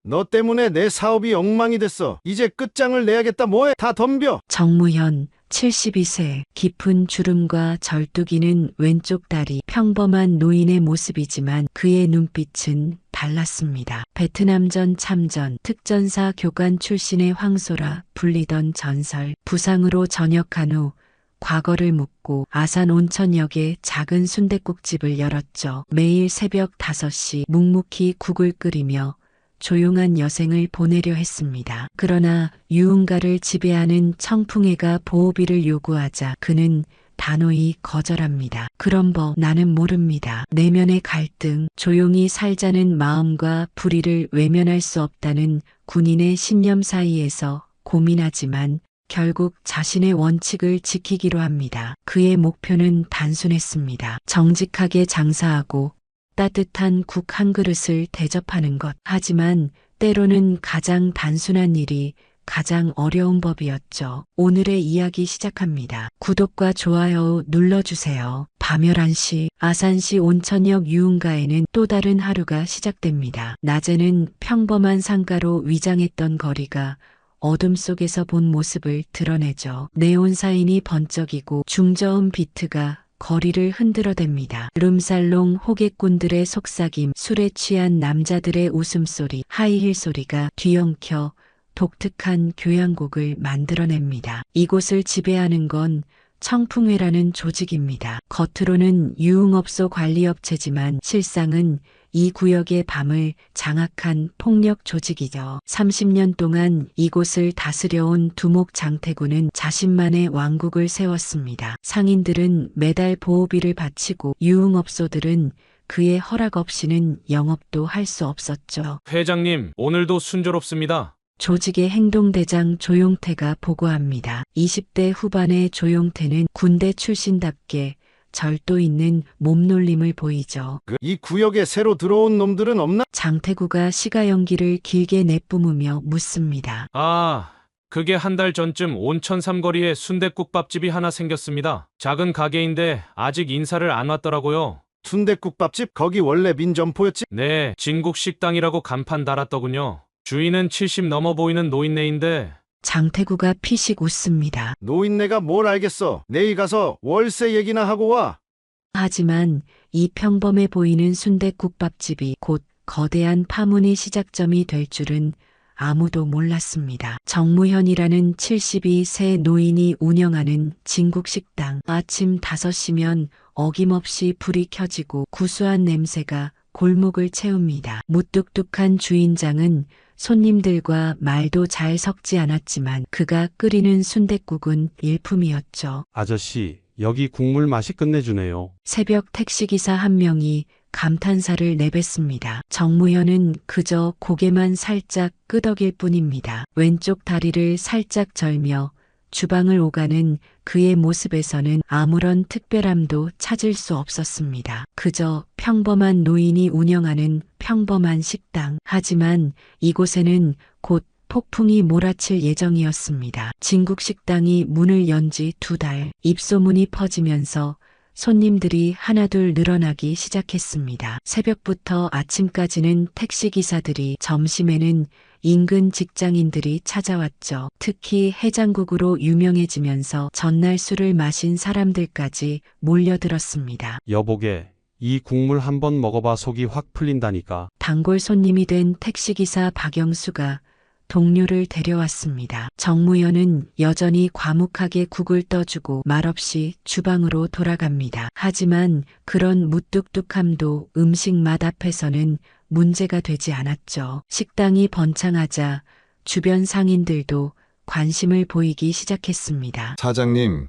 너 때문에 내 사업이 엉망이 됐어. 이제 끝장을 내야겠다. 뭐해? 다 덤벼. 정무현 72세 깊은 주름과 절뚝이는 왼쪽 다리 평범한 노인의 모습이지만 그의 눈빛은 달랐습니다. 베트남전 참전 특전사 교관 출신의 황소라 불리던 전설 부상으로 전역한 후 과거를 묻고 아산 온천역에 작은 순댓국집을 열었죠. 매일 새벽 5시 묵묵히 국을 끓이며 조용한 여생을 보내려 했습니다. 그러나 유흥가를 지배하는 청풍회가 보호비를 요구하자 그는 단호히 거절합니다. 그런 법 나는 모릅니다. 내면의 갈등, 조용히 살자는 마음과 불의를 외면할 수 없다는 군인의 신념 사이에서 고민하지만 결국 자신의 원칙을 지키기로 합니다. 그의 목표는 단순했습니다. 정직하게 장사하고 따뜻한 국 한 그릇을 대접하는 것. 하지만 때로는 가장 단순한 일이 가장 어려운 법이었죠. 오늘의 이야기 시작합니다. 구독과 좋아요 눌러주세요. 밤 11시 아산시 온천역 유흥가에는 또 다른 하루가 시작됩니다. 낮에는 평범한 상가로 위장했던 거리가 어둠 속에서 본 모습을 드러내죠. 네온 사인이 번쩍이고 중저음 비트가 거리를 흔들어댑니다. 룸살롱 호객꾼들의 속삭임, 술에 취한 남자들의 웃음소리, 하이힐 소리가 뒤엉켜 독특한 교향곡을 만들어냅니다. 이곳을 지배하는 건 청풍회라는 조직입니다. 겉으로는 유흥업소 관리업체지만 실상은 이 구역의 밤을 장악한 폭력 조직이죠. 30년 동안 이곳을 다스려온 두목 장태구는 자신만의 왕국을 세웠습니다. 상인들은 매달 보호비를 바치고 유흥업소들은 그의 허락 없이는 영업도 할 수 없었죠. 회장님, 오늘도 순조롭습니다. 조직의 행동대장 조용태가 보고합니다. 20대 후반의 조용태는 군대 출신답게 절도 있는 몸놀림을 보이죠. 이 구역에 새로 들어온 놈들은 없나? 장태구가 시가 연기를 길게 내뿜으며 묻습니다. 그게 한 달 전쯤 온천 삼거리에 순댓국밥집이 하나 생겼습니다. 작은 가게인데 아직 인사를 안 왔더라고요. 순댓국밥집? 거기 원래 민점포였지? 네, 진국식당이라고 간판 달았더군요. 주인은 70 넘어 보이는 노인네인데 장태구가 피식 웃습니다. 노인네가 뭘 알겠어. 내일 가서 월세 얘기나 하고 와. 하지만 이 평범해 보이는 순댓국밥집이 곧 거대한 파문의 시작점이 될 줄은 아무도 몰랐습니다. 정무현이라는 72세 노인이 운영하는 진국식당. 아침 5시면 어김없이 불이 켜지고 구수한 냄새가 골목을 채웁니다. 무뚝뚝한 주인장은 손님들과 말도 잘 섞지 않았지만 그가 끓이는 순댓국은 일품이었죠. 아저씨, 여기 국물 맛이 끝내주네요. 새벽 택시기사 한 명이 감탄사를 내뱉습니다. 정무현은 그저 고개만 살짝 끄덕일 뿐입니다. 왼쪽 다리를 살짝 절며 주방을 오가는 그의 모습에서는 아무런 특별함도 찾을 수 없었습니다. 그저 평범한 노인이 운영하는 평범한 식당. 하지만 이곳에는 곧 폭풍이 몰아칠 예정이었습니다. 진국식당이 문을 연 지 2달. 입소문이 퍼지면서 손님들이 하나둘 늘어나기 시작했습니다. 새벽부터 아침까지는 택시기사들이, 점심에는 인근 직장인들이 찾아왔죠. 특히 해장국으로 유명해지면서 전날 술을 마신 사람들까지 몰려들었습니다. 여보게, 이 국물 한번 먹어봐 속이 확 풀린다니까. 단골 손님이 된 택시기사 박영수가 동료를 데려왔습니다. 정무현은 여전히 과묵하게 국을 떠주고 말없이 주방으로 돌아갑니다. 하지만 그런 무뚝뚝함도 음식 맛 앞에서는 문제가 되지 않았죠. 식당이 번창하자 주변 상인들도 관심을 보이기 시작했습니다. 사장님,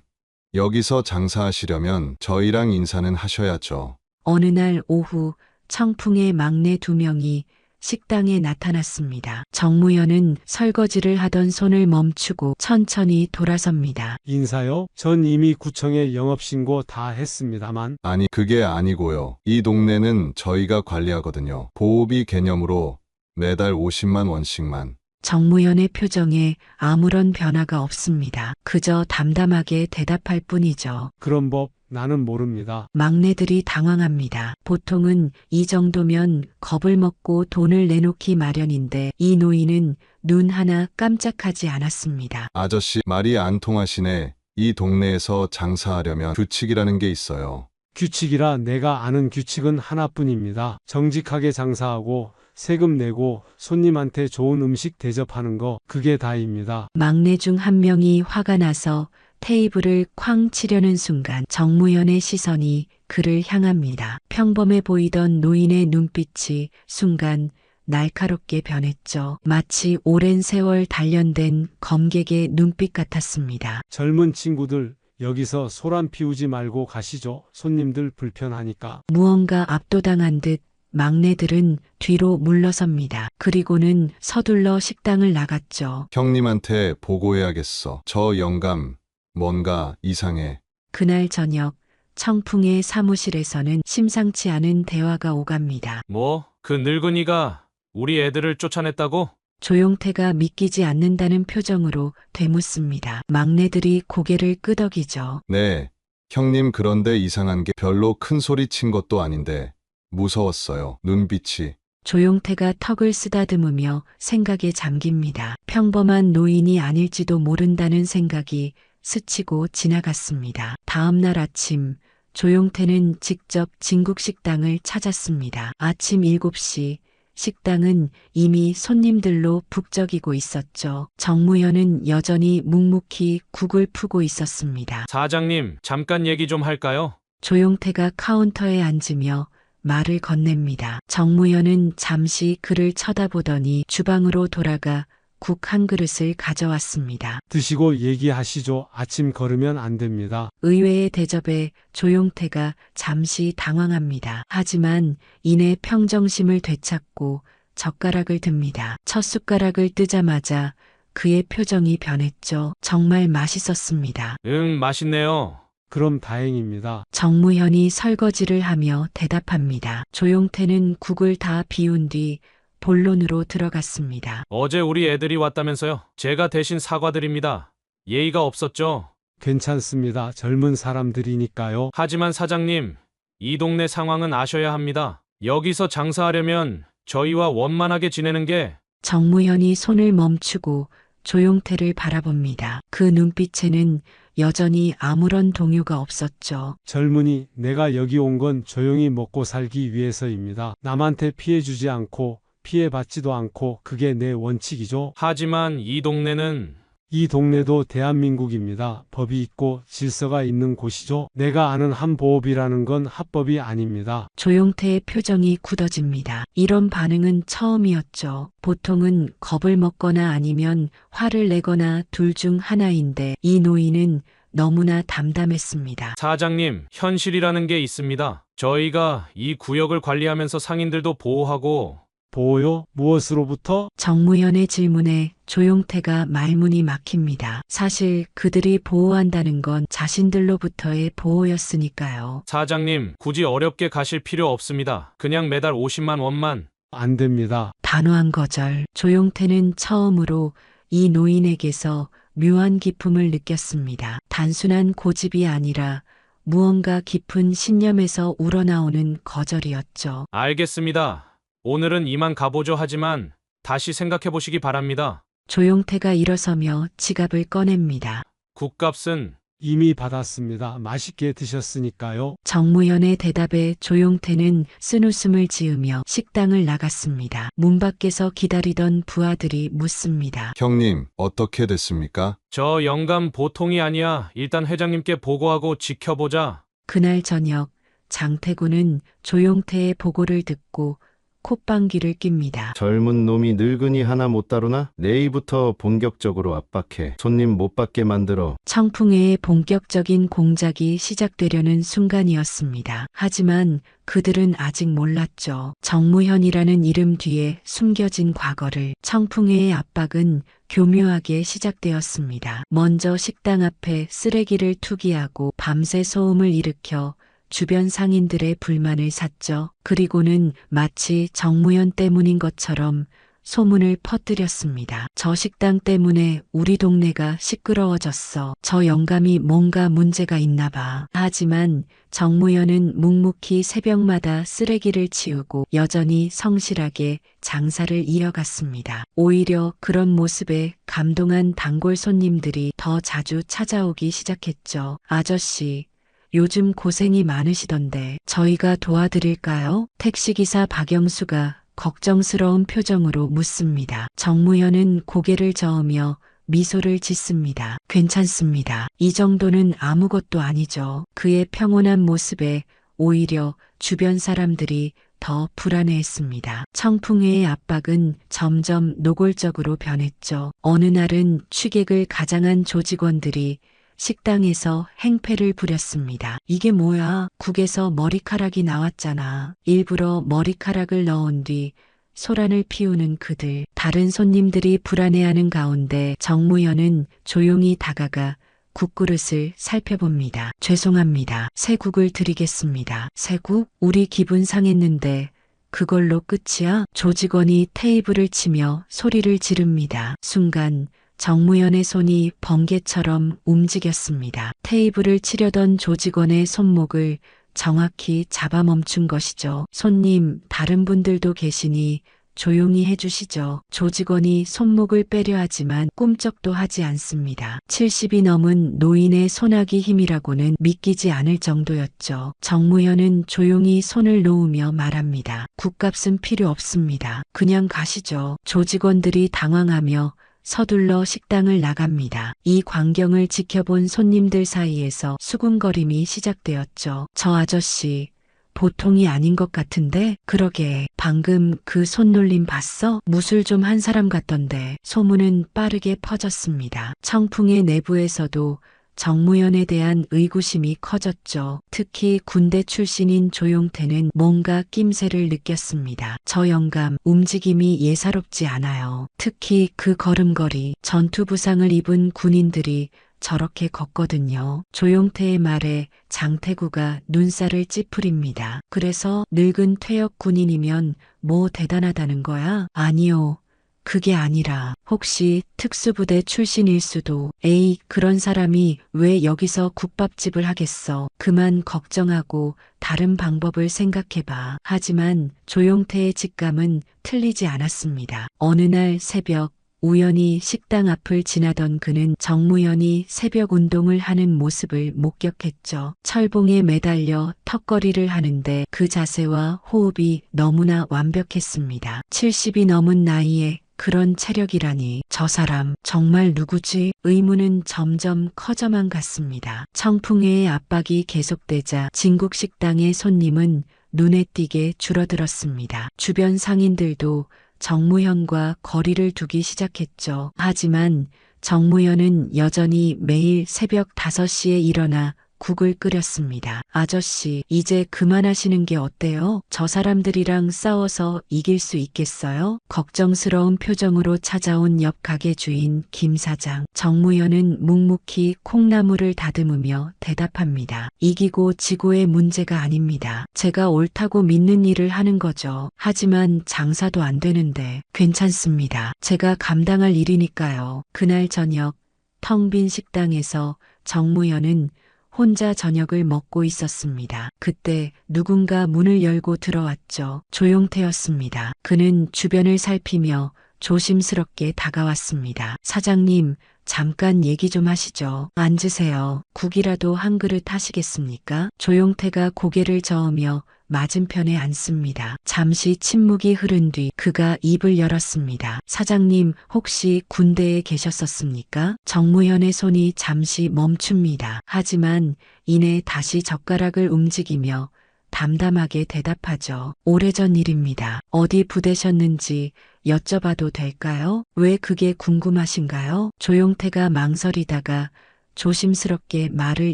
여기서 장사하시려면 저희랑 인사는 하셔야죠. 어느 날 오후 청풍의 막내 2명이 식당에 나타났습니다. 정무현은 설거지를 하던 손을 멈추고 천천히 돌아섭니다. 인사요? 전 이미 구청에 영업신고 다 했습니다만. 아니, 그게 아니고요. 이 동네는 저희가 관리하거든요. 보호비 개념으로 매달 50만 원씩만. 정무현의 표정에 아무런 변화가 없습니다. 그저 담담하게 대답할 뿐이죠. 그런 법 나는 모릅니다. 막내들이 당황합니다. 보통은 이 정도면 겁을 먹고 돈을 내놓기 마련인데 이 노인은 눈 하나 깜짝하지 않았습니다. 아저씨, 말이 안 통하시네. 이 동네에서 장사하려면 규칙이라는 게 있어요. 규칙이라 내가 아는 규칙은 하나뿐입니다. 정직하게 장사하고 세금 내고 손님한테 좋은 음식 대접하는 거, 그게 다입니다. 막내 중 한 명이 화가 나서 테이블을 쾅 치려는 순간 정무현의 시선이 그를 향합니다. 평범해 보이던 노인의 눈빛이 순간 날카롭게 변했죠. 마치 오랜 세월 단련된 검객의 눈빛 같았습니다. 젊은 친구들, 여기서 소란 피우지 말고 가시죠. 손님들 불편하니까. 무언가 압도당한 듯 막내들은 뒤로 물러섭니다. 그리고는 서둘러 식당을 나갔죠. 형님한테 보고해야겠어. 저 영감, 뭔가 이상해. 그날 저녁 청풍의 사무실에서는 심상치 않은 대화가 오갑니다. 뭐, 그 늙은이가 우리 애들을 쫓아냈다고? 조용태가 믿기지 않는다는 표정으로 되묻습니다. 막내들이 고개를 끄덕이죠. 네, 형님 그런데 이상한 게 별로 큰 소리 친 것도 아닌데 무서웠어요. 눈빛이. 조용태가 턱을 쓰다듬으며 생각에 잠깁니다. 평범한 노인이 아닐지도 모른다는 생각이 스치고 지나갔습니다. 다음 날 아침 조용태는 직접 진국식당을 찾았습니다. 아침 7시 식당은 이미 손님들로 북적이고 있었죠. 정무현은 여전히 묵묵히 국을 푸고 있었습니다. 사장님, 잠깐 얘기 좀 할까요? 조용태가 카운터에 앉으며 말을 건넵니다. 정무현은 잠시 그를 쳐다보더니 주방으로 돌아가 국 한 그릇을 가져왔습니다. 드시고 얘기하시죠. 아침 걸으면 안 됩니다. 의외의 대접에 조용태가 잠시 당황합니다. 하지만 이내 평정심을 되찾고 젓가락을 듭니다. 첫 숟가락을 뜨자마자 그의 표정이 변했죠. 정말 맛있었습니다. 맛있네요. 그럼 다행입니다. 정무현이 설거지를 하며 대답합니다. 조용태는 국을 다 비운 뒤 본론으로 들어갔습니다. 어제 우리 애들이 왔다면서요? 제가 대신 사과드립니다. 예의가 없었죠? 괜찮습니다. 젊은 사람들이니까요. 하지만 사장님, 이 동네 상황은 아셔야 합니다. 여기서 장사하려면 저희와 원만하게 지내는 게 정무현이 손을 멈추고 조용태를 바라봅니다. 그 눈빛에는 여전히 아무런 동요가 없었죠. 젊은이, 내가 여기 온 건 조용히 먹고 살기 위해서입니다. 남한테 피해 주지 않고 피해받지도 않고, 그게 내 원칙이죠. 하지만 이 동네는 이 동네도 대한민국입니다. 법이 있고 질서가 있는 곳이죠. 내가 아는 한보업이라는 건 합법이 아닙니다. 조용태의 표정이 굳어집니다. 이런 반응은 처음이었죠. 보통은 겁을 먹거나 아니면 화를 내거나 둘 중 하나인데 이 노인은 너무나 담담했습니다. 사장님, 현실이라는 게 있습니다. 저희가 이 구역을 관리하면서 상인들도 보호하고 보호요? 무엇으로부터? 정무현의 질문에 조용태가 말문이 막힙니다. 사실 그들이 보호한다는 건 자신들로부터의 보호였으니까요. 사장님, 굳이 어렵게 가실 필요 없습니다. 그냥 매달 50만 원만. 안 됩니다. 단호한 거절. 조용태는 처음으로 이 노인에게서 묘한 기품을 느꼈습니다. 단순한 고집이 아니라 무언가 깊은 신념에서 우러나오는 거절이었죠. 알겠습니다. 오늘은 이만 가보죠. 하지만 다시 생각해 보시기 바랍니다. 조용태가 일어서며 지갑을 꺼냅니다. 국값은 이미 받았습니다. 맛있게 드셨으니까요. 정무현의 대답에 조용태는 쓴웃음을 지으며 식당을 나갔습니다. 문 밖에서 기다리던 부하들이 묻습니다. 형님, 어떻게 됐습니까? 저 영감 보통이 아니야. 일단 회장님께 보고하고 지켜보자. 그날 저녁 장태구는 조용태의 보고를 듣고 콧방귀를 낍니다. 젊은 놈이 늙은이 하나 못 다루나? 내일부터 본격적으로 압박해. 손님 못 받게 만들어. 청풍회의 본격적인 공작이 시작되려는 순간이었습니다. 하지만 그들은 아직 몰랐죠. 정무현이라는 이름 뒤에 숨겨진 과거를. 청풍회의 압박은 교묘하게 시작되었습니다. 먼저 식당 앞에 쓰레기를 투기하고 밤새 소음을 일으켜 주변 상인들의 불만을 샀죠. 그리고는 마치 정무현 때문인 것처럼 소문을 퍼뜨렸습니다. 저 식당 때문에 우리 동네가 시끄러워졌어. 저 영감이 뭔가 문제가 있나 봐. 하지만 정무현은 묵묵히 새벽마다 쓰레기를 치우고 여전히 성실하게 장사를 이어갔습니다. 오히려 그런 모습에 감동한 단골 손님들이 더 자주 찾아오기 시작했죠. 아저씨, 요즘 고생이 많으시던데 저희가 도와드릴까요? 택시기사 박영수가 걱정스러운 표정으로 묻습니다. 정무현은 고개를 저으며 미소를 짓습니다. 괜찮습니다. 이 정도는 아무것도 아니죠. 그의 평온한 모습에 오히려 주변 사람들이 더 불안해했습니다. 청풍회의 압박은 점점 노골적으로 변했죠. 어느 날은 취객을 가장한 조직원들이 식당에서 행패를 부렸습니다. 이게 뭐야? 국에서 머리카락이 나왔잖아. 일부러 머리카락을 넣은 뒤 소란을 피우는 그들. 다른 손님들이 불안해하는 가운데 정무현은 조용히 다가가 국그릇을 살펴봅니다. 죄송합니다. 새 국을 드리겠습니다. 새 국? 우리 기분 상했는데 그걸로 끝이야? 조직원이 테이블을 치며 소리를 지릅니다. 순간 정무현의 손이 번개처럼 움직였습니다. 테이블을 치려던 조직원의 손목을 정확히 잡아멈춘 것이죠. 손님, 다른 분들도 계시니 조용히 해주시죠. 조직원이 손목을 빼려 하지만 꿈쩍도 하지 않습니다. 70이 넘은 노인의 손아귀 힘이라고는 믿기지 않을 정도였죠. 정무현은 조용히 손을 놓으며 말합니다. 국값은 필요 없습니다. 그냥 가시죠. 조직원들이 당황하며 서둘러 식당을 나갑니다. 이 광경을 지켜본 손님들 사이에서 수군거림이 시작되었죠. 저 아저씨, 보통이 아닌 것 같은데? 그러게, 방금 그 손놀림 봤어? 무술 좀 한 사람 같던데. 소문은 빠르게 퍼졌습니다. 청풍의 내부에서도 정무현에 대한 의구심이 커졌죠. 특히 군대 출신인 조용태는 뭔가 낌새를 느꼈습니다. 저 영감, 움직임이 예사롭지 않아요. 특히 그 걸음걸이, 전투 부상을 입은 군인들이 저렇게 걷거든요. 조용태의 말에 장태구가 눈살을 찌푸립니다. 그래서 늙은 퇴역 군인이면 뭐 대단하다는 거야? 아니요. 그게 아니라 혹시 특수부대 출신일 수도. 에이, 그런 사람이 왜 여기서 국밥집을 하겠어. 그만 걱정하고 다른 방법을 생각해봐. 하지만 조용태의 직감은 틀리지 않았습니다. 어느 날 새벽 우연히 식당 앞을 지나던 그는 정무현이 새벽 운동을 하는 모습을 목격했죠. 철봉에 매달려 턱걸이를 하는데 그 자세와 호흡이 너무나 완벽했습니다. 70이 넘은 나이에 그런 체력이라니, 저 사람 정말 누구지? 의문은 점점 커져만 갔습니다. 청풍회의 압박이 계속되자 진국식당의 손님은 눈에 띄게 줄어들었습니다. 주변 상인들도 정무현과 거리를 두기 시작했죠. 하지만 정무현은 여전히 매일 새벽 5시에 일어나 국을 끓였습니다. 아저씨, 이제 그만하시는 게 어때요? 저 사람들이랑 싸워서 이길 수 있겠어요? 걱정스러운 표정으로 찾아온 옆 가게 주인 김 사장. 정무현은 묵묵히 콩나물을 다듬으며 대답합니다. 이기고 지고의 문제가 아닙니다. 제가 옳다고 믿는 일을 하는 거죠. 하지만 장사도 안 되는데. 괜찮습니다. 제가 감당할 일이니까요. 그날 저녁 텅 빈 식당에서 정무현은 혼자 저녁을 먹고 있었습니다. 그때 누군가 문을 열고 들어왔죠. 조용태였습니다. 그는 주변을 살피며 조심스럽게 다가왔습니다. 사장님, 잠깐 얘기 좀 하시죠. 앉으세요. 국이라도 한 그릇 하시겠습니까? 조용태가 고개를 저으며 맞은편에 앉습니다. 잠시 침묵이 흐른 뒤 그가 입을 열었습니다. 사장님, 혹시 군대에 계셨었습니까? 정무현의 손이 잠시 멈춥니다. 하지만 이내 다시 젓가락을 움직이며 담담하게 대답하죠. 오래전 일입니다. 어디 부대셨는지 여쭤봐도 될까요? 왜 그게 궁금하신가요? 조용태가 망설이다가 조심스럽게 말을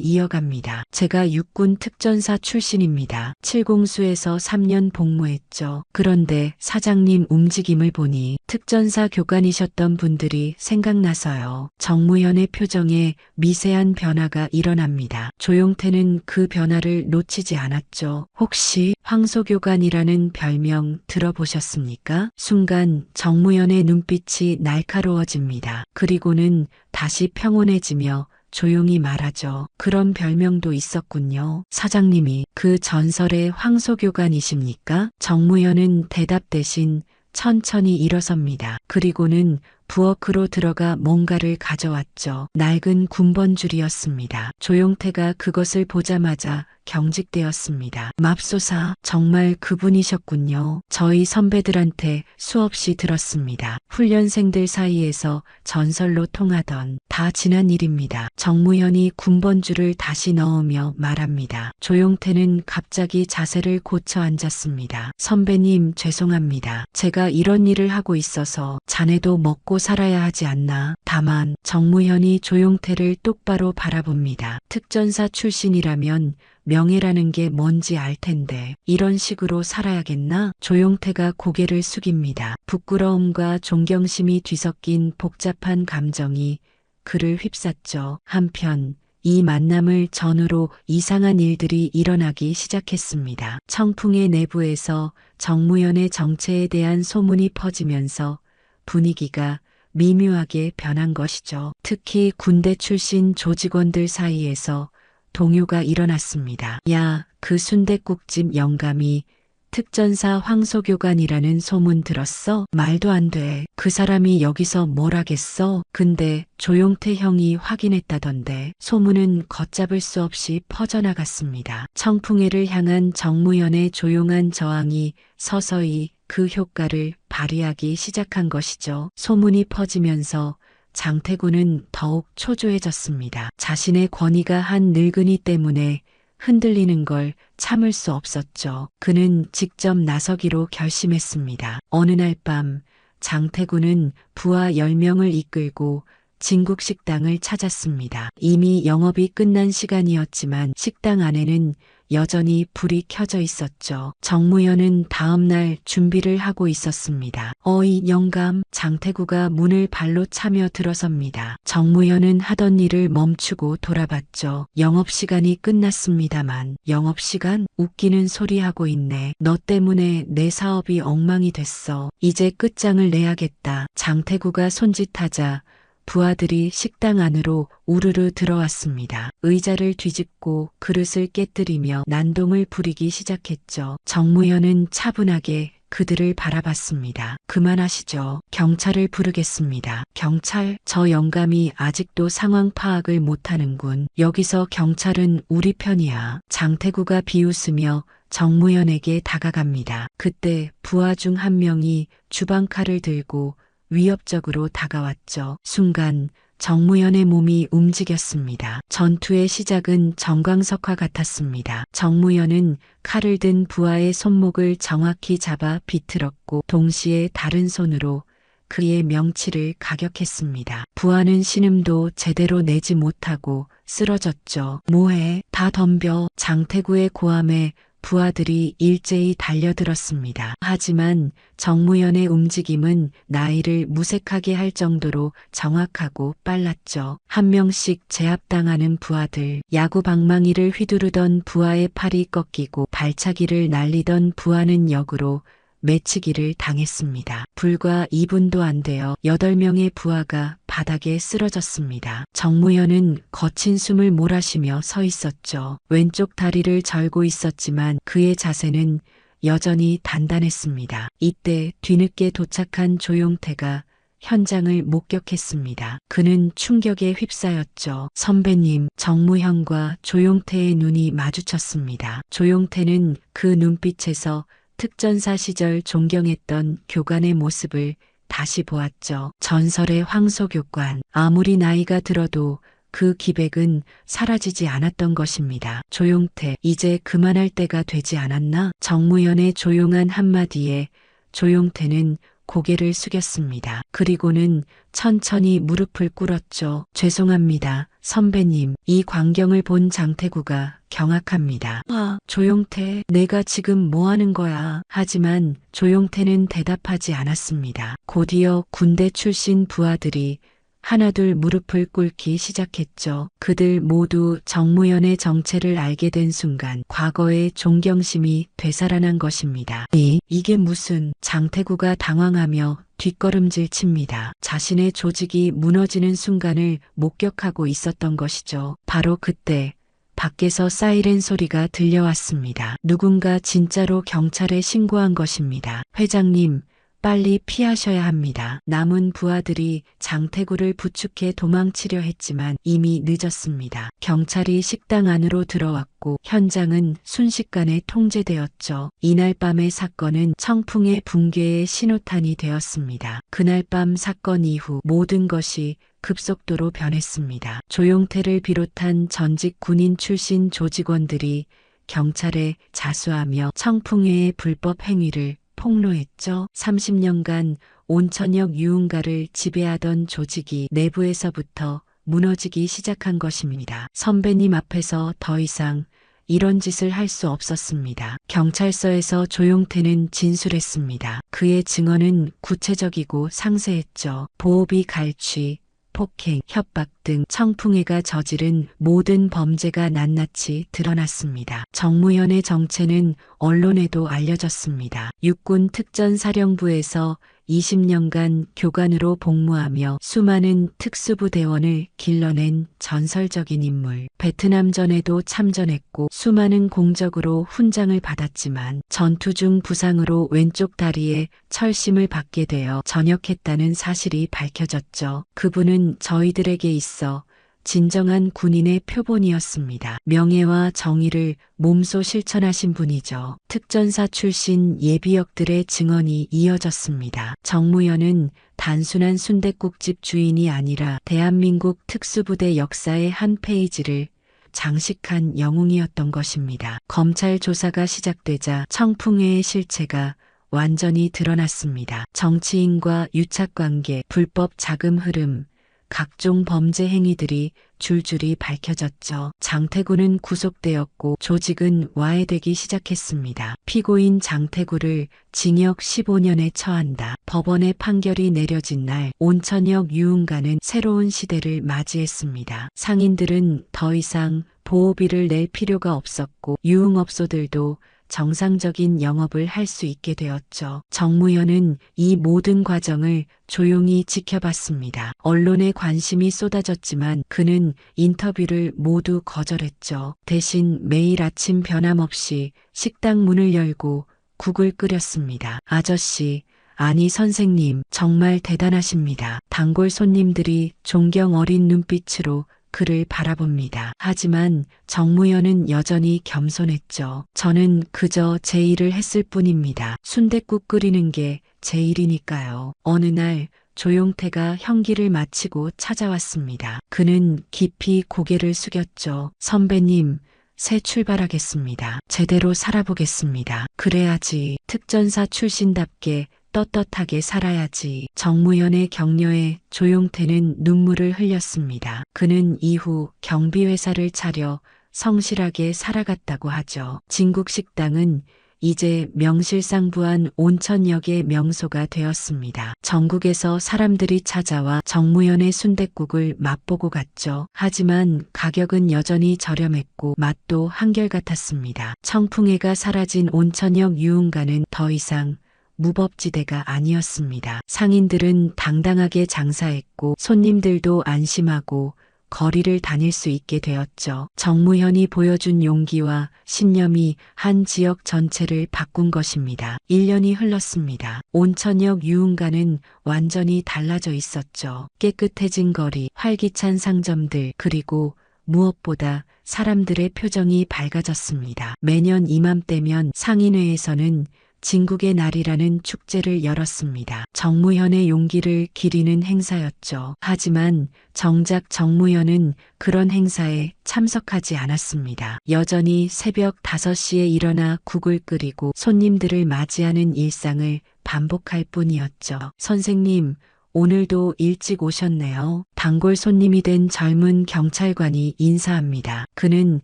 이어갑니다. 제가 육군 특전사 출신입니다. 7공수에서 3년 복무했죠. 그런데 사장님 움직임을 보니 특전사 교관이셨던 분들이 생각나서요. 정무현의 표정에 미세한 변화가 일어납니다. 조용태는 그 변화를 놓치지 않았죠. 혹시 황소교관이라는 별명 들어보셨습니까? 순간 정무현의 눈빛이 날카로워집니다. 그리고는 다시 평온해지며 조용히 말하죠. 그런 별명도 있었군요. 사장님이 그 전설의 황소교관이십니까? 정무현은 대답 대신 천천히 일어섭니다. 그리고는 부엌으로 들어가 뭔가를 가져왔죠. 낡은 군번줄이었습니다. 조용태가 그것을 보자마자 경직되었습니다. 맙소사, 정말 그분이셨군요. 저희 선배들한테 수없이 들었습니다. 훈련생들 사이에서 전설로 통하던 다 지난 일입니다. 정무현이 군번줄을 다시 넣으며 말합니다. 조용태는 갑자기 자세를 고쳐 앉았습니다. 선배님, 죄송합니다. 제가 이런 일을 하고 있어서 자네도 먹고 살아야 하지 않나. 다만 정무현이 조용태를 똑바로 바라봅니다. 특전사 출신이라면 명예라는 게 뭔지 알 텐데 이런 식으로 살아야겠나? 조용태가 고개를 숙입니다. 부끄러움과 존경심이 뒤섞인 복잡한 감정이 그를 휩쌌죠. 한편 이 만남을 전후로 이상한 일들이 일어나기 시작했습니다. 청풍의 내부에서 정무현의 정체에 대한 소문이 퍼지면서 분위기가 미묘하게 변한 것이죠. 특히 군대 출신 조직원들 사이에서 동요가 일어났습니다. 야, 그 순댓국집 영감이 특전사 황소교관이라는 소문 들었어? 말도 안 돼. 그 사람이 여기서 뭘 하겠어? 근데 조용태 형이 확인했다던데. 소문은 걷잡을 수 없이 퍼져나갔습니다. 청풍회를 향한 정무현의 조용한 저항이 서서히 그 효과를 발휘하기 시작한 것이죠. 소문이 퍼지면서 장태구는 더욱 초조해졌습니다. 자신의 권위가 한 늙은이 때문에 흔들리는 걸 참을 수 없었죠. 그는 직접 나서기로 결심했습니다. 어느 날 밤 장태구는 부하 10명을 이끌고 진국식당을 찾았습니다. 이미 영업이 끝난 시간이었지만 식당 안에는 여전히 불이 켜져 있었죠. 정무현은 다음날 준비를 하고 있었습니다. 어이 영감, 장태구가 문을 발로 차며 들어섭니다. 정무현은 하던 일을 멈추고 돌아봤죠. 영업시간이 끝났습니다만. 영업시간? 웃기는 소리 하고 있네. 너 때문에 내 사업이 엉망이 됐어. 이제 끝장을 내야겠다. 장태구가 손짓하자 부하들이 식당 안으로 우르르 들어왔습니다. 의자를 뒤집고 그릇을 깨뜨리며 난동을 부리기 시작했죠. 정무현은 차분하게 그들을 바라봤습니다. 그만하시죠. 경찰을 부르겠습니다. 경찰? 저 영감이 아직도 상황 파악을 못하는군. 여기서 경찰은 우리 편이야. 장태구가 비웃으며 정무현에게 다가갑니다. 그때 부하 중 한 명이 주방칼을 들고 위협적으로 다가왔죠. 순간 정무현의 몸이 움직였습니다. 전투의 시작은 정광석화 같았습니다. 정무현은 칼을 든 부하의 손목을 정확히 잡아 비틀었고 동시에 다른 손으로 그의 명치를 가격했습니다. 부하는 신음도 제대로 내지 못하고 쓰러졌죠. 뭐해? 다 덤벼. 장태구의 고함에 부하들이 일제히 달려들었습니다. 하지만 정무현의 움직임은 나이를 무색하게 할 정도로 정확하고 빨랐죠. 한 명씩 제압당하는 부하들, 야구 방망이를 휘두르던 부하의 팔이 꺾이고 발차기를 날리던 부하는 역으로 매치기를 당했습니다. 불과 2분도 안 되어 8명의 부하가 바닥에 쓰러졌습니다. 정무현은 거친 숨을 몰아쉬며 서 있었죠. 왼쪽 다리를 절고 있었지만 그의 자세는 여전히 단단했습니다. 이때 뒤늦게 도착한 조용태가 현장을 목격했습니다. 그는 충격에 휩싸였죠. 선배님, 정무현과 조용태의 눈이 마주쳤습니다. 조용태는 그 눈빛에서 특전사 시절 존경했던 교관의 모습을 다시 보았죠. 전설의 황소교관. 아무리 나이가 들어도 그 기백은 사라지지 않았던 것입니다. 조용태, 이제 그만할 때가 되지 않았나? 정무현의 조용한 한마디에 조용태는 고개를 숙였습니다. 그리고는 천천히 무릎을 꿇었죠. 죄송합니다. 선배님, 이 광경을 본 장태구가 경악합니다. 조용태, 내가 지금 뭐 하는 거야? 하지만 조용태는 대답하지 않았습니다. 곧이어 군대 출신 부하들이 하나둘 무릎을 꿇기 시작했죠. 그들 모두 정무현의 정체를 알게 된 순간 과거의 존경심이 되살아난 것입니다. 이게 무슨... 장태구가 당황하며 뒷걸음질 칩니다. 자신의 조직이 무너지는 순간을 목격하고 있었던 것이죠. 바로 그때 밖에서 사이렌 소리가 들려왔습니다. 누군가 진짜로 경찰에 신고한 것입니다. 회장님, 빨리 피하셔야 합니다. 남은 부하들이 장태구를 부축해 도망치려 했지만 이미 늦었습니다. 경찰이 식당 안으로 들어왔고 현장은 순식간에 통제되었죠. 이날 밤의 사건은 청풍의 붕괴의 신호탄이 되었습니다. 그날 밤 사건 이후 모든 것이 급속도로 변했습니다. 조용태를 비롯한 전직 군인 출신 조직원들이 경찰에 자수하며 청풍회의 불법 행위를 폭로했죠. 30년간 온천역 유흥가를 지배하던 조직이 내부에서부터 무너지기 시작한 것입니다. 선배님 앞에서 더 이상 이런 짓을 할 수 없었습니다. 경찰서에서 조용태는 진술했습니다. 그의 증언은 구체적이고 상세했죠. 보호비 갈취, 폭행, 협박 등 청풍회가 저지른 모든 범죄가 낱낱이 드러났습니다. 정무현의 정체는 언론에도 알려졌습니다. 육군 특전사령부에서 20년간 교관으로 복무하며 수많은 특수부대원을 길러낸 전설적인 인물. 베트남전에도 참전했고 수많은 공적으로 훈장을 받았지만 전투 중 부상으로 왼쪽 다리에 철심을 받게 되어 전역했다는 사실이 밝혀졌죠. 그분은 저희들에게 있어 진정한 군인의 표본이었습니다. 명예와 정의를 몸소 실천하신 분이죠. 특전사 출신 예비역들의 증언이 이어졌습니다. 정무현은 단순한 순댓국집 주인이 아니라 대한민국 특수부대 역사의 한 페이지를 장식한 영웅이었던 것입니다. 검찰 조사가 시작되자 청풍회의 실체가 완전히 드러났습니다. 정치인과 유착관계, 불법 자금 흐름, 각종 범죄 행위들이 줄줄이 밝혀졌죠. 장태구는 구속되었고 조직은 와해되기 시작했습니다. 피고인 장태구를 징역 15년에 처한다. 법원의 판결이 내려진 날 온천역 유흥가는 새로운 시대를 맞이했습니다. 상인들은 더 이상 보호비를 낼 필요가 없었고 유흥업소들도 정상적인 영업을 할 수 있게 되었죠. 정무현은 이 모든 과정을 조용히 지켜봤습니다. 언론의 관심이 쏟아졌지만 그는 인터뷰를 모두 거절했죠. 대신 매일 아침 변함없이 식당 문을 열고 국을 끓였습니다. 아저씨, 아니 선생님, 정말 대단하십니다. 단골 손님들이 존경 어린 눈빛으로 그를 바라봅니다. 하지만 정무현은 여전히 겸손했죠. 저는 그저 제 일을 했을 뿐입니다. 순댓국 끓이는 게 제 일이니까요. 어느 날 조용태가 형기를 마치고 찾아왔습니다. 그는 깊이 고개를 숙였죠. 선배님, 새 출발하겠습니다. 제대로 살아보겠습니다. 그래야지. 특전사 출신답게 떳떳하게 살아야지. 정무현의 격려에 조용태는 눈물을 흘렸습니다. 그는 이후 경비회사를 차려 성실하게 살아갔다고 하죠. 진국식당은 이제 명실상부한 온천역의 명소가 되었습니다. 전국에서 사람들이 찾아와 정무현의 순댓국을 맛보고 갔죠. 하지만 가격은 여전히 저렴했고 맛도 한결같았습니다. 청풍회가 사라진 온천역 유흥가는 더 이상 무법지대가 아니었습니다. 상인들은 당당하게 장사했고 손님들도 안심하고 거리를 다닐 수 있게 되었죠. 정무현이 보여준 용기와 신념이 한 지역 전체를 바꾼 것입니다. 1년이 흘렀습니다. 온천역 유흥가는 완전히 달라져 있었죠. 깨끗해진 거리, 활기찬 상점들, 그리고 무엇보다 사람들의 표정이 밝아졌습니다. 매년 이맘때면 상인회에서는 진국의 날이라는 축제를 열었습니다. 정무현의 용기를 기리는 행사였죠. 하지만 정작 정무현은 그런 행사에 참석하지 않았습니다. 여전히 새벽 5시에 일어나 국을 끓이고 손님들을 맞이하는 일상을 반복할 뿐이었죠. 선생님, 오늘도 일찍 오셨네요. 단골 손님이 된 젊은 경찰관이 인사합니다. 그는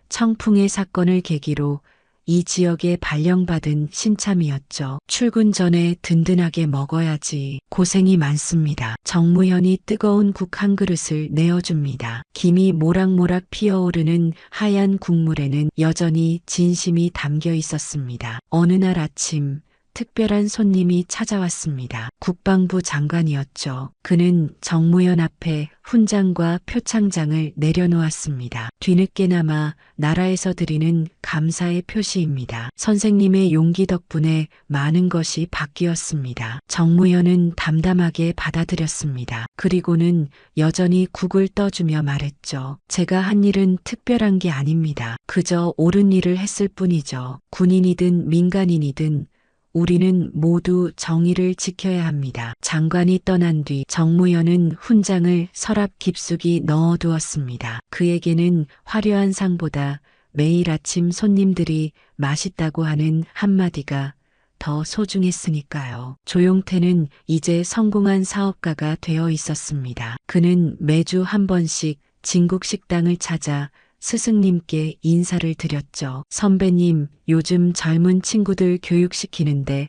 청풍의 사건을 계기로 이 지역에 발령받은 신참이었죠. 출근 전에 든든하게 먹어야지. 고생이 많습니다. 정무현이 뜨거운 국 한 그릇을 내어줍니다. 김이 모락모락 피어오르는 하얀 국물에는 여전히 진심이 담겨 있었습니다. 어느 날 아침 특별한 손님이 찾아왔습니다. 국방부 장관이었죠. 그는 정무현 앞에 훈장과 표창장을 내려놓았습니다. 뒤늦게나마 나라에서 드리는 감사의 표시입니다. 선생님의 용기 덕분에 많은 것이 바뀌었습니다. 정무현은 담담하게 받아들였습니다. 그리고는 여전히 국을 떠주며 말했죠. 제가 한 일은 특별한 게 아닙니다. 그저 옳은 일을 했을 뿐이죠. 군인이든 민간인이든 우리는 모두 정의를 지켜야 합니다. 장관이 떠난 뒤 정무현은 훈장을 서랍 깊숙이 넣어두었습니다. 그에게는 화려한 상보다 매일 아침 손님들이 맛있다고 하는 한마디가 더 소중했으니까요. 조용태는 이제 성공한 사업가가 되어 있었습니다. 그는 매주 한 번씩 진국식당을 찾아 스승님께 인사를 드렸죠. 선배님, 요즘 젊은 친구들 교육시키는데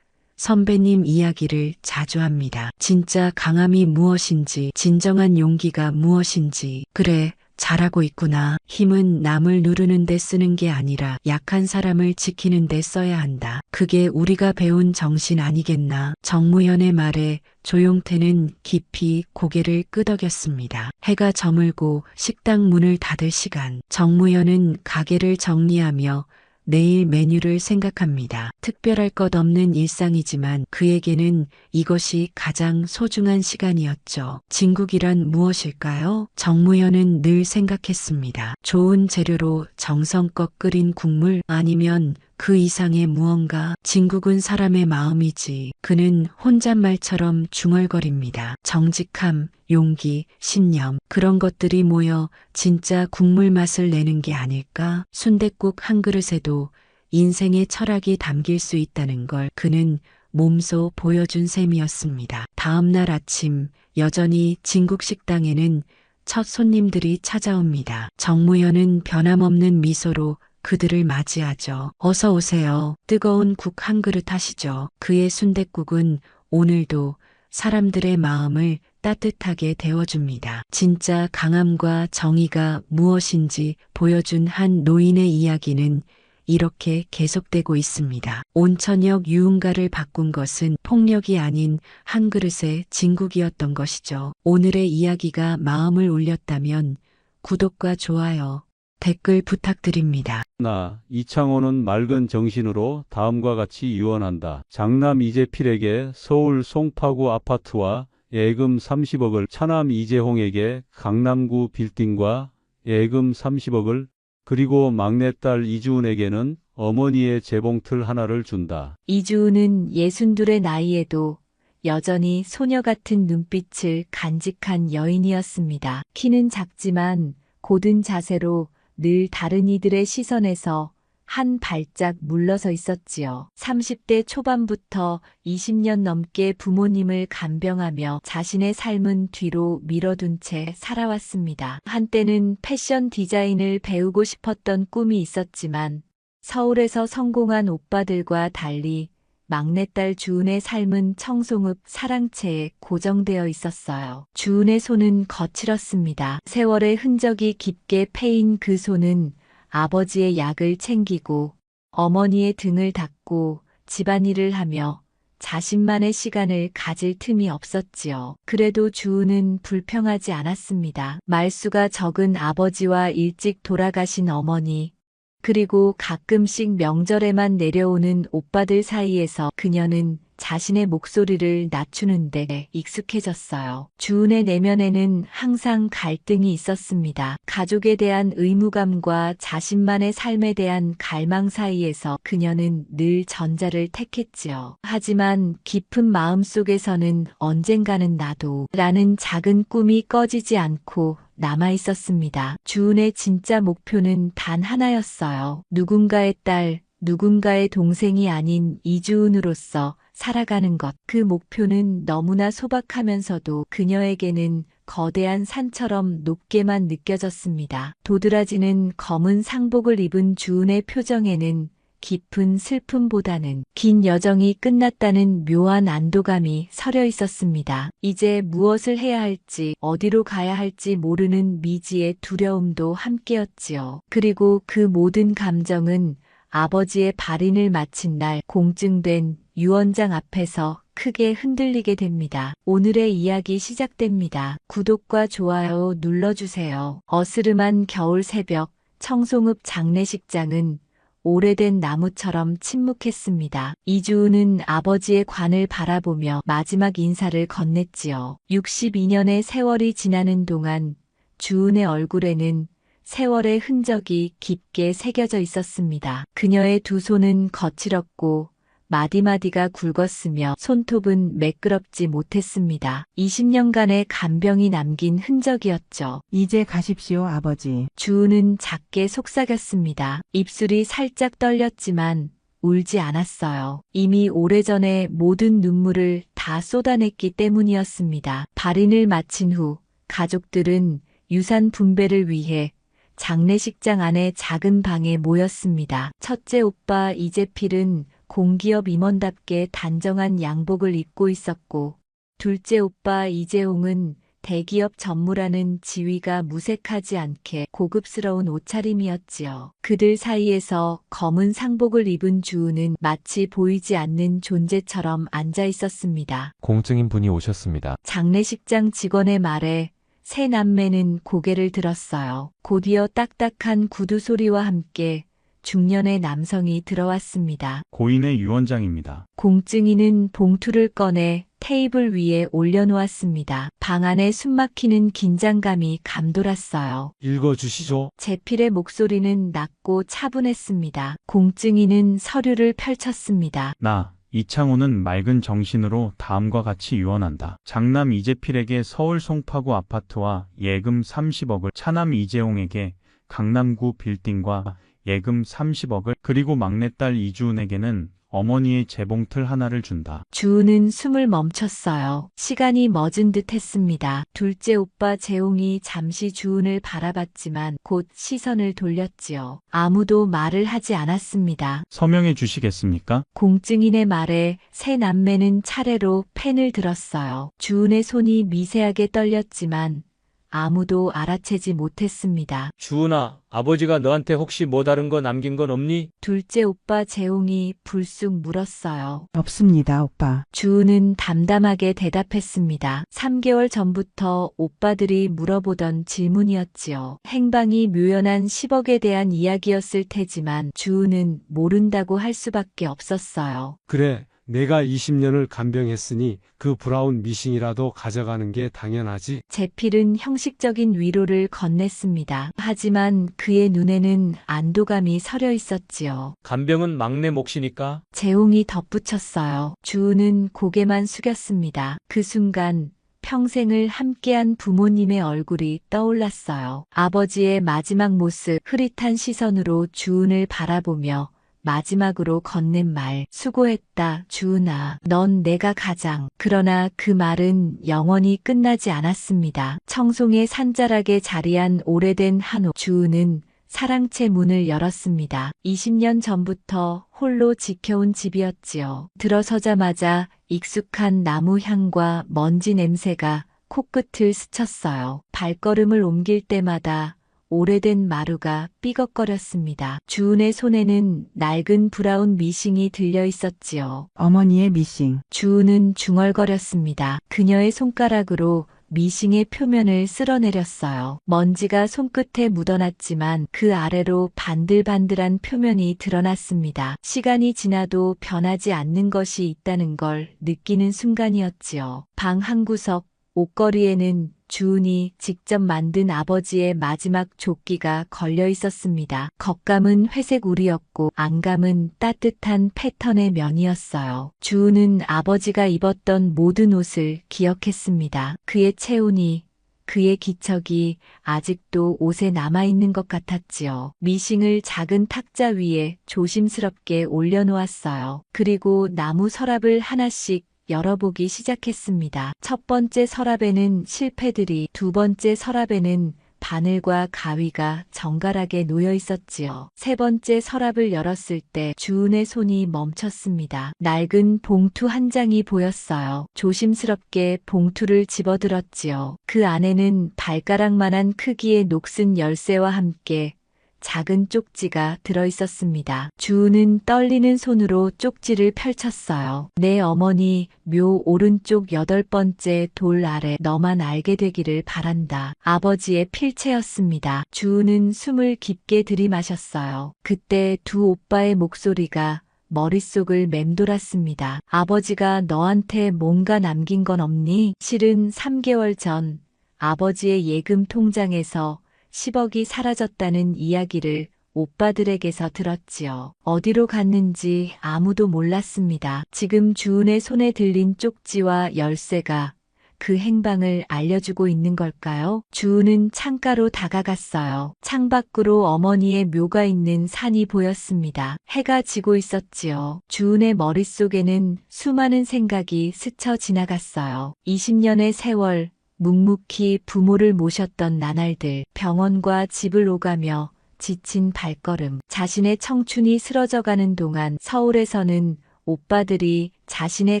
선배님 이야기를 자주 합니다. 진짜 강함이 무엇인지, 진정한 용기가 무엇인지. 그래, 잘하고 있구나. 힘은 남을 누르는 데 쓰는 게 아니라 약한 사람을 지키는 데 써야 한다. 그게 우리가 배운 정신 아니겠나. 정무현의 말에 조용태는 깊이 고개를 끄덕였습니다. 해가 저물고 식당 문을 닫을 시간. 정무현은 가게를 정리하며 내일 메뉴를 생각합니다. 특별할 것 없는 일상이지만 그에게는 이것이 가장 소중한 시간이었죠. 진국이란 무엇일까요? 정무현은 늘 생각했습니다. 좋은 재료로 정성껏 끓인 국물 아니면 그 이상의 무언가. 진국은 사람의 마음이지. 그는 혼잣말처럼 중얼거립니다. 정직함, 용기, 신념, 그런 것들이 모여 진짜 국물 맛을 내는 게 아닐까? 순댓국 한 그릇에도 인생의 철학이 담길 수 있다는 걸 그는 몸소 보여준 셈이었습니다. 다음 날 아침 여전히 진국식당에는 첫 손님들이 찾아옵니다. 정무현은 변함없는 미소로 그들을 맞이하죠. 어서 오세요. 뜨거운 국 한 그릇 하시죠. 그의 순댓국은 오늘도 사람들의 마음을 따뜻하게 데워줍니다. 진짜 강함과 정의가 무엇인지 보여준 한 노인의 이야기는 이렇게 계속되고 있습니다. 온천역 유흥가를 바꾼 것은 폭력이 아닌 한 그릇의 진국이었던 것이죠. 오늘의 이야기가 마음을 울렸다면 구독과 좋아요, 댓글 부탁드립니다. 나 이창호는 맑은 정신으로 다음과 같이 유언한다. 장남 이재필에게 서울 송파구 아파트와 예금 30억을, 차남 이재홍에게 강남구 빌딩과 예금 30억을, 그리고 막내딸 이주은에게는 어머니의 재봉틀 하나를 준다. 이주은은 62의 나이에도 여전히 소녀 같은 눈빛을 간직한 여인이었습니다. 키는 작지만 고든 자세로 늘 다른 이들의 시선에서 한 발짝 물러서 있었지요. 30대 초반부터 20년 넘게 부모님을 간병하며 자신의 삶은 뒤로 밀어둔 채 살아왔습니다. 한때는 패션 디자인을 배우고 싶었던 꿈이 있었지만 서울에서 성공한 오빠들과 달리 막내딸 주은의 삶은 청송읍 사랑채에 고정되어 있었어요. 주은의 손은 거칠었습니다. 세월의 흔적이 깊게 패인 그 손은 아버지의 약을 챙기고 어머니의 등을 닦고 집안일을 하며 자신만의 시간을 가질 틈이 없었지요. 그래도 주은은 불평하지 않았습니다. 말수가 적은 아버지와 일찍 돌아가신 어머니, 그리고 가끔씩 명절에만 내려오는 오빠들 사이에서 그녀는 자신의 목소리를 낮추는데 익숙해졌어요. 주은의 내면에는 항상 갈등이 있었습니다. 가족에 대한 의무감과 자신만의 삶에 대한 갈망 사이에서 그녀는 늘 전자를 택했지요. 하지만 깊은 마음속에서는 언젠가는 나도 라는 작은 꿈이 꺼지지 않고 남아 있었습니다. 주은의 진짜 목표는 단 하나였어요. 누군가의 딸, 누군가의 동생이 아닌 이주은으로서 살아가는 것. 그 목표는 너무나 소박하면서도 그녀에게는 거대한 산처럼 높게만 느껴졌습니다. 도드라지는 검은 상복을 입은 주은의 표정에는 깊은 슬픔보다는 긴 여정이 끝났다는 묘한 안도감이 서려 있었습니다. 이제 무엇을 해야 할지, 어디로 가야 할지 모르는 미지의 두려움도 함께였지요. 그리고 그 모든 감정은 아버지의 발인을 마친 날 공증된 유언장 앞에서 크게 흔들리게 됩니다. 오늘의 이야기 시작됩니다. 구독과 좋아요 눌러주세요. 어스름한 겨울 새벽, 청송읍 장례식장은 오래된 나무처럼 침묵했습니다. 이주은은 아버지의 관을 바라보며 마지막 인사를 건넸지요. 62년의 세월이 지나는 동안 주은의 얼굴에는 세월의 흔적이 깊게 새겨져 있었습니다. 그녀의 두 손은 거칠었고 마디마디가 굵었으며 손톱은 매끄럽지 못했습니다. 20년간의 간병이 남긴 흔적이었죠. 이제 가십시오, 아버지. 주은은 작게 속삭였습니다. 입술이 살짝 떨렸지만 울지 않았어요. 이미 오래전에 모든 눈물을 다 쏟아냈기 때문이었습니다. 발인을 마친 후 가족들은 유산 분배를 위해 장례식장 안의 작은 방에 모였습니다. 첫째 오빠 이재필은 공기업 임원답게 단정한 양복을 입고 있었고, 둘째 오빠 이재홍은 대기업 전무라는 지위가 무색하지 않게 고급스러운 옷차림이었지요. 그들 사이에서 검은 상복을 입은 주은은 마치 보이지 않는 존재처럼 앉아 있었습니다. 공증인 분이 오셨습니다. 장례식장 직원의 말에 세 남매는 고개를 들었어요. 곧이어 딱딱한 구두 소리와 함께 중년의 남성이 들어왔습니다. 고인의 유언장입니다. 공증인은 봉투를 꺼내 테이블 위에 올려놓았습니다. 방 안에 숨막히는 긴장감이 감돌았어요. 읽어주시죠. 재필의 목소리는 낮고 차분했습니다. 공증인은 서류를 펼쳤습니다. 나 이창호는 맑은 정신으로 다음과 같이 유언한다. 장남 이재필에게 서울 송파구 아파트와 예금 30억을, 차남 이재홍에게 강남구 빌딩과 예금 30억을, 그리고 막내딸 이주은에게는 어머니의 재봉틀 하나를 준다. 주은은 숨을 멈췄어요. 시간이 멎은 듯 했습니다. 둘째 오빠 재홍이 잠시 주은을 바라봤지만 곧 시선을 돌렸지요. 아무도 말을 하지 않았습니다. 서명해 주시겠습니까? 공증인의 말에 세 남매는 차례로 펜을 들었어요. 주은의 손이 미세하게 떨렸지만 아무도 알아채지 못했습니다. 주은아, 아버지가 너한테 혹시 뭐 다른 거 남긴 건 없니? 둘째 오빠 재홍이 불쑥 물었어요. 없습니다, 오빠. 주은은 담담하게 대답했습니다. 3개월 전부터 오빠들이 물어보던 질문이었지요. 행방이 묘연한 10억에 대한 이야기였을 테지만 주은은 모른다고 할 수밖에 없었어요. 그래, 내가 20년을 간병했으니 그 브라운 미싱이라도 가져가는 게 당연하지. 재필은 형식적인 위로를 건넸습니다. 하지만 그의 눈에는 안도감이 서려 있었지요. 간병은 막내 몫이니까. 재홍이 덧붙였어요. 주은은 고개만 숙였습니다. 그 순간 평생을 함께한 부모님의 얼굴이 떠올랐어요. 아버지의 마지막 모습, 흐릿한 시선으로 주은을 바라보며 마지막으로 건넨 말, 수고했다, 주은아. 넌 내가 가장. 그러나 그 말은 영원히 끝나지 않았습니다. 청송의 산자락에 자리한 오래된 한옥. 주은은 사랑채 문을 열었습니다. 20년 전부터 홀로 지켜온 집이었지요. 들어서자마자 익숙한 나무 향과 먼지 냄새가 코끝을 스쳤어요. 발걸음을 옮길 때마다 오래된 마루가 삐걱거렸습니다. 주은의 손에는 낡은 브라운 미싱이 들려 있었지요. 어머니의 미싱. 주은은 중얼거렸습니다. 그녀의 손가락으로 미싱의 표면을 쓸어내렸어요. 먼지가 손끝에 묻어났지만 그 아래로 반들반들한 표면이 드러났습니다. 시간이 지나도 변하지 않는 것이 있다는 걸 느끼는 순간이었지요. 방 한구석, 옷걸이에는 주은이 직접 만든 아버지의 마지막 조끼가 걸려 있었습니다. 겉감은 회색 울이었고 안감은 따뜻한 패턴의 면이었어요. 주은은 아버지가 입었던 모든 옷을 기억했습니다. 그의 체온이, 그의 기척이 아직도 옷에 남아있는 것 같았지요. 미싱을 작은 탁자 위에 조심스럽게 올려놓았어요. 그리고 나무 서랍을 하나씩 열어보기 시작했습니다. 첫 번째 서랍에는 실패들이, 두 번째 서랍에는 바늘과 가위가 정갈하게 놓여 있었지요. 세 번째 서랍을 열었을 때 주은의 손이 멈췄습니다. 낡은 봉투 한 장이 보였어요. 조심스럽게 봉투를 집어들었지요. 그 안에는 발가락만한 크기의 녹슨 열쇠와 함께 작은 쪽지가 들어 있었습니다. 주은은 떨리는 손으로 쪽지를 펼쳤어요. 내 어머니 묘 오른쪽 8번째 돌 아래 너만 알게 되기를 바란다. 아버지의 필체였습니다. 주은은 숨을 깊게 들이마셨어요. 그때 두 오빠의 목소리가 머릿속을 맴돌았습니다. 아버지가 너한테 뭔가 남긴 건 없니? 실은 3개월 전 아버지의 예금 통장에서 10억이 사라졌다는 이야기를 오빠들에게서 들었지요. 어디로 갔는지 아무도 몰랐습니다. 지금 주은의 손에 들린 쪽지와 열쇠가 그 행방을 알려주고 있는 걸까요? 주은은 창가로 다가갔어요. 창밖으로 어머니의 묘가 있는 산이 보였습니다. 해가 지고 있었지요. 주은의 머릿속에는 수많은 생각이 스쳐 지나갔어요. 20년의 세월, 묵묵히 부모를 모셨던 나날들, 병원과 집을 오가며 지친 발걸음, 자신의 청춘이 쓰러져가는 동안 서울에서는 오빠들이 자신의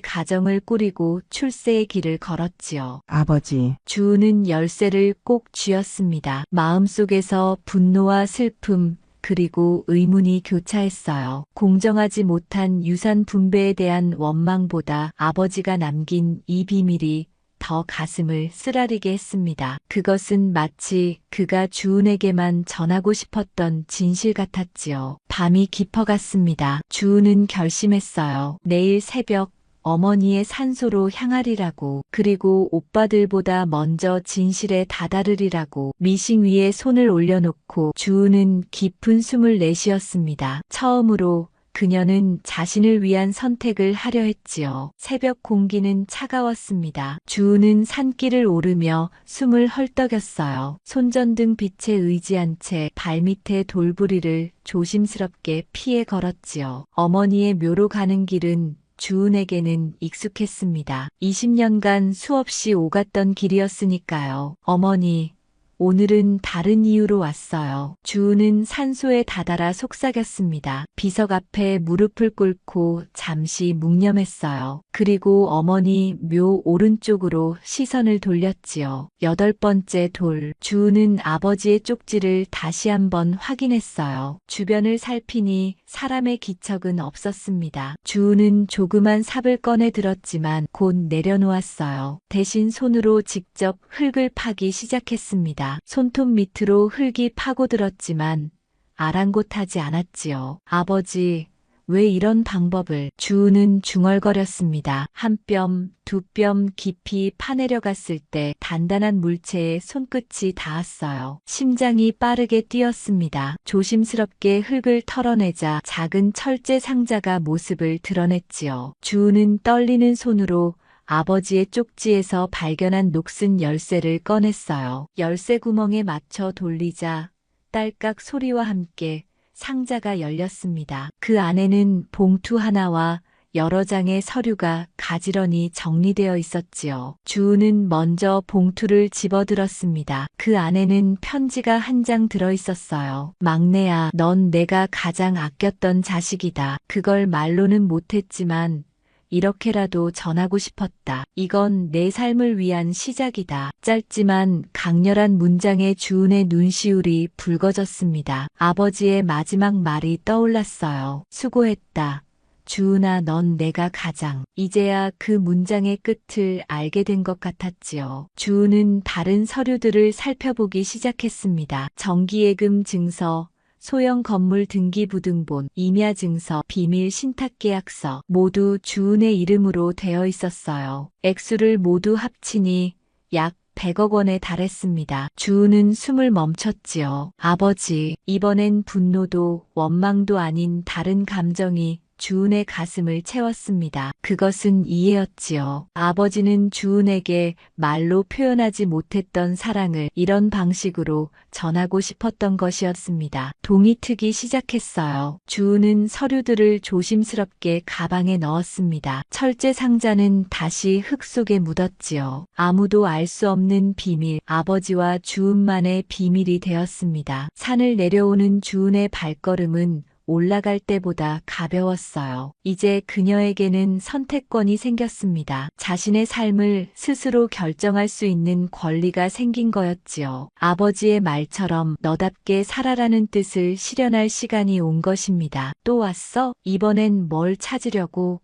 가정을 꾸리고 출세의 길을 걸었지요. 아버지, 주은은 열쇠를 꼭 쥐었습니다. 마음속에서 분노와 슬픔, 그리고 의문이 교차했어요. 공정하지 못한 유산 분배에 대한 원망보다 아버지가 남긴 이 비밀이 더 가슴을 쓰라리게 했습니다. 그것은 마치 그가 주은에게만 전하고 싶었던 진실 같았지요. 밤이 깊어갔습니다. 주은은 결심했어요. 내일 새벽 어머니의 산소로 향하리라고, 그리고 오빠들보다 먼저 진실에 다다르리라고. 미싱 위에 손을 올려놓고 주은은 깊은 숨을 내쉬었습니다. 처음으로 그녀는 자신을 위한 선택을 하려 했지요. 새벽 공기는 차가웠습니다. 주은은 산길을 오르며 숨을 헐떡였어요. 손전등 빛에 의지한 채 발밑에 돌부리를 조심스럽게 피해 걸었지요. 어머니의 묘로 가는 길은 주은에게는 익숙했습니다. 20년간 수없이 오갔던 길이었으니까요. 어머니, 오늘은 다른 이유로 왔어요. 주은은 산소에 다다라 속삭였습니다. 비석 앞에 무릎을 꿇고 잠시 묵념했어요. 그리고 어머니 묘 오른쪽으로 시선을 돌렸지요. 8번째 돌. 주은은 아버지의 쪽지를 다시 한번 확인했어요. 주변을 살피니 사람의 기척은 없었습니다. 주은은 조그만 삽을 꺼내 들었지만 곧 내려놓았어요. 대신 손으로 직접 흙을 파기 시작했습니다. 손톱 밑으로 흙이 파고들었지만 아랑곳하지 않았지요. 아버지, 왜 이런 방법을? 주은은 중얼거렸습니다. 한 뼘, 두 뼘 깊이 파내려갔을 때 단단한 물체에 손끝이 닿았어요. 심장이 빠르게 뛰었습니다. 조심스럽게 흙을 털어내자 작은 철제 상자가 모습을 드러냈지요. 주은은 떨리는 손으로 아버지의 쪽지에서 발견한 녹슨 열쇠를 꺼냈어요. 열쇠 구멍에 맞춰 돌리자 딸깍 소리와 함께 상자가 열렸습니다. 그 안에는 봉투 하나와 여러 장의 서류가 가지런히 정리되어 있었지요. 주은은 먼저 봉투를 집어들었습니다. 그 안에는 편지가 한 장 들어 있었어요. 막내야, 넌 내가 가장 아꼈던 자식이다. 그걸 말로는 못했지만 이렇게라도 전하고 싶었다. 이건 내 삶을 위한 시작이다. 짧지만 강렬한 문장에 주은의 눈시울이 붉어졌습니다. 아버지의 마지막 말이 떠올랐어요. 수고했다. 주은아, 넌 내가 가장. 이제야 그 문장의 끝을 알게 된 것 같았지요. 주은은 다른 서류들을 살펴보기 시작했습니다. 정기예금 증서, 소형 건물 등기부등본, 임야증서, 비밀 신탁계약서 모두 주은의 이름으로 되어 있었어요. 액수를 모두 합치니 약 100억 원에 달했습니다. 주은은 숨을 멈췄지요. 아버지, 이번엔 분노도 원망도 아닌 다른 감정이 주은의 가슴을 채웠습니다. 그것은 이해였지요. 아버지는 주은에게 말로 표현하지 못했던 사랑을 이런 방식으로 전하고 싶었던 것이었습니다. 동이 트기 시작했어요. 주은은 서류들을 조심스럽게 가방에 넣었습니다. 철제 상자는 다시 흙 속에 묻었지요. 아무도 알 수 없는 비밀, 아버지와 주은만의 비밀이 되었습니다. 산을 내려오는 주은의 발걸음은 올라갈 때보다 가벼웠어요. 이제 그녀에게는 선택권이 생겼습니다. 자신의 삶을 스스로 결정할 수 있는 권리가 생긴 거였지요. 아버지의 말처럼 너답게 살아라는 뜻을 실현할 시간이 온 것입니다. 또 왔어? 이번엔 뭘 찾으려고?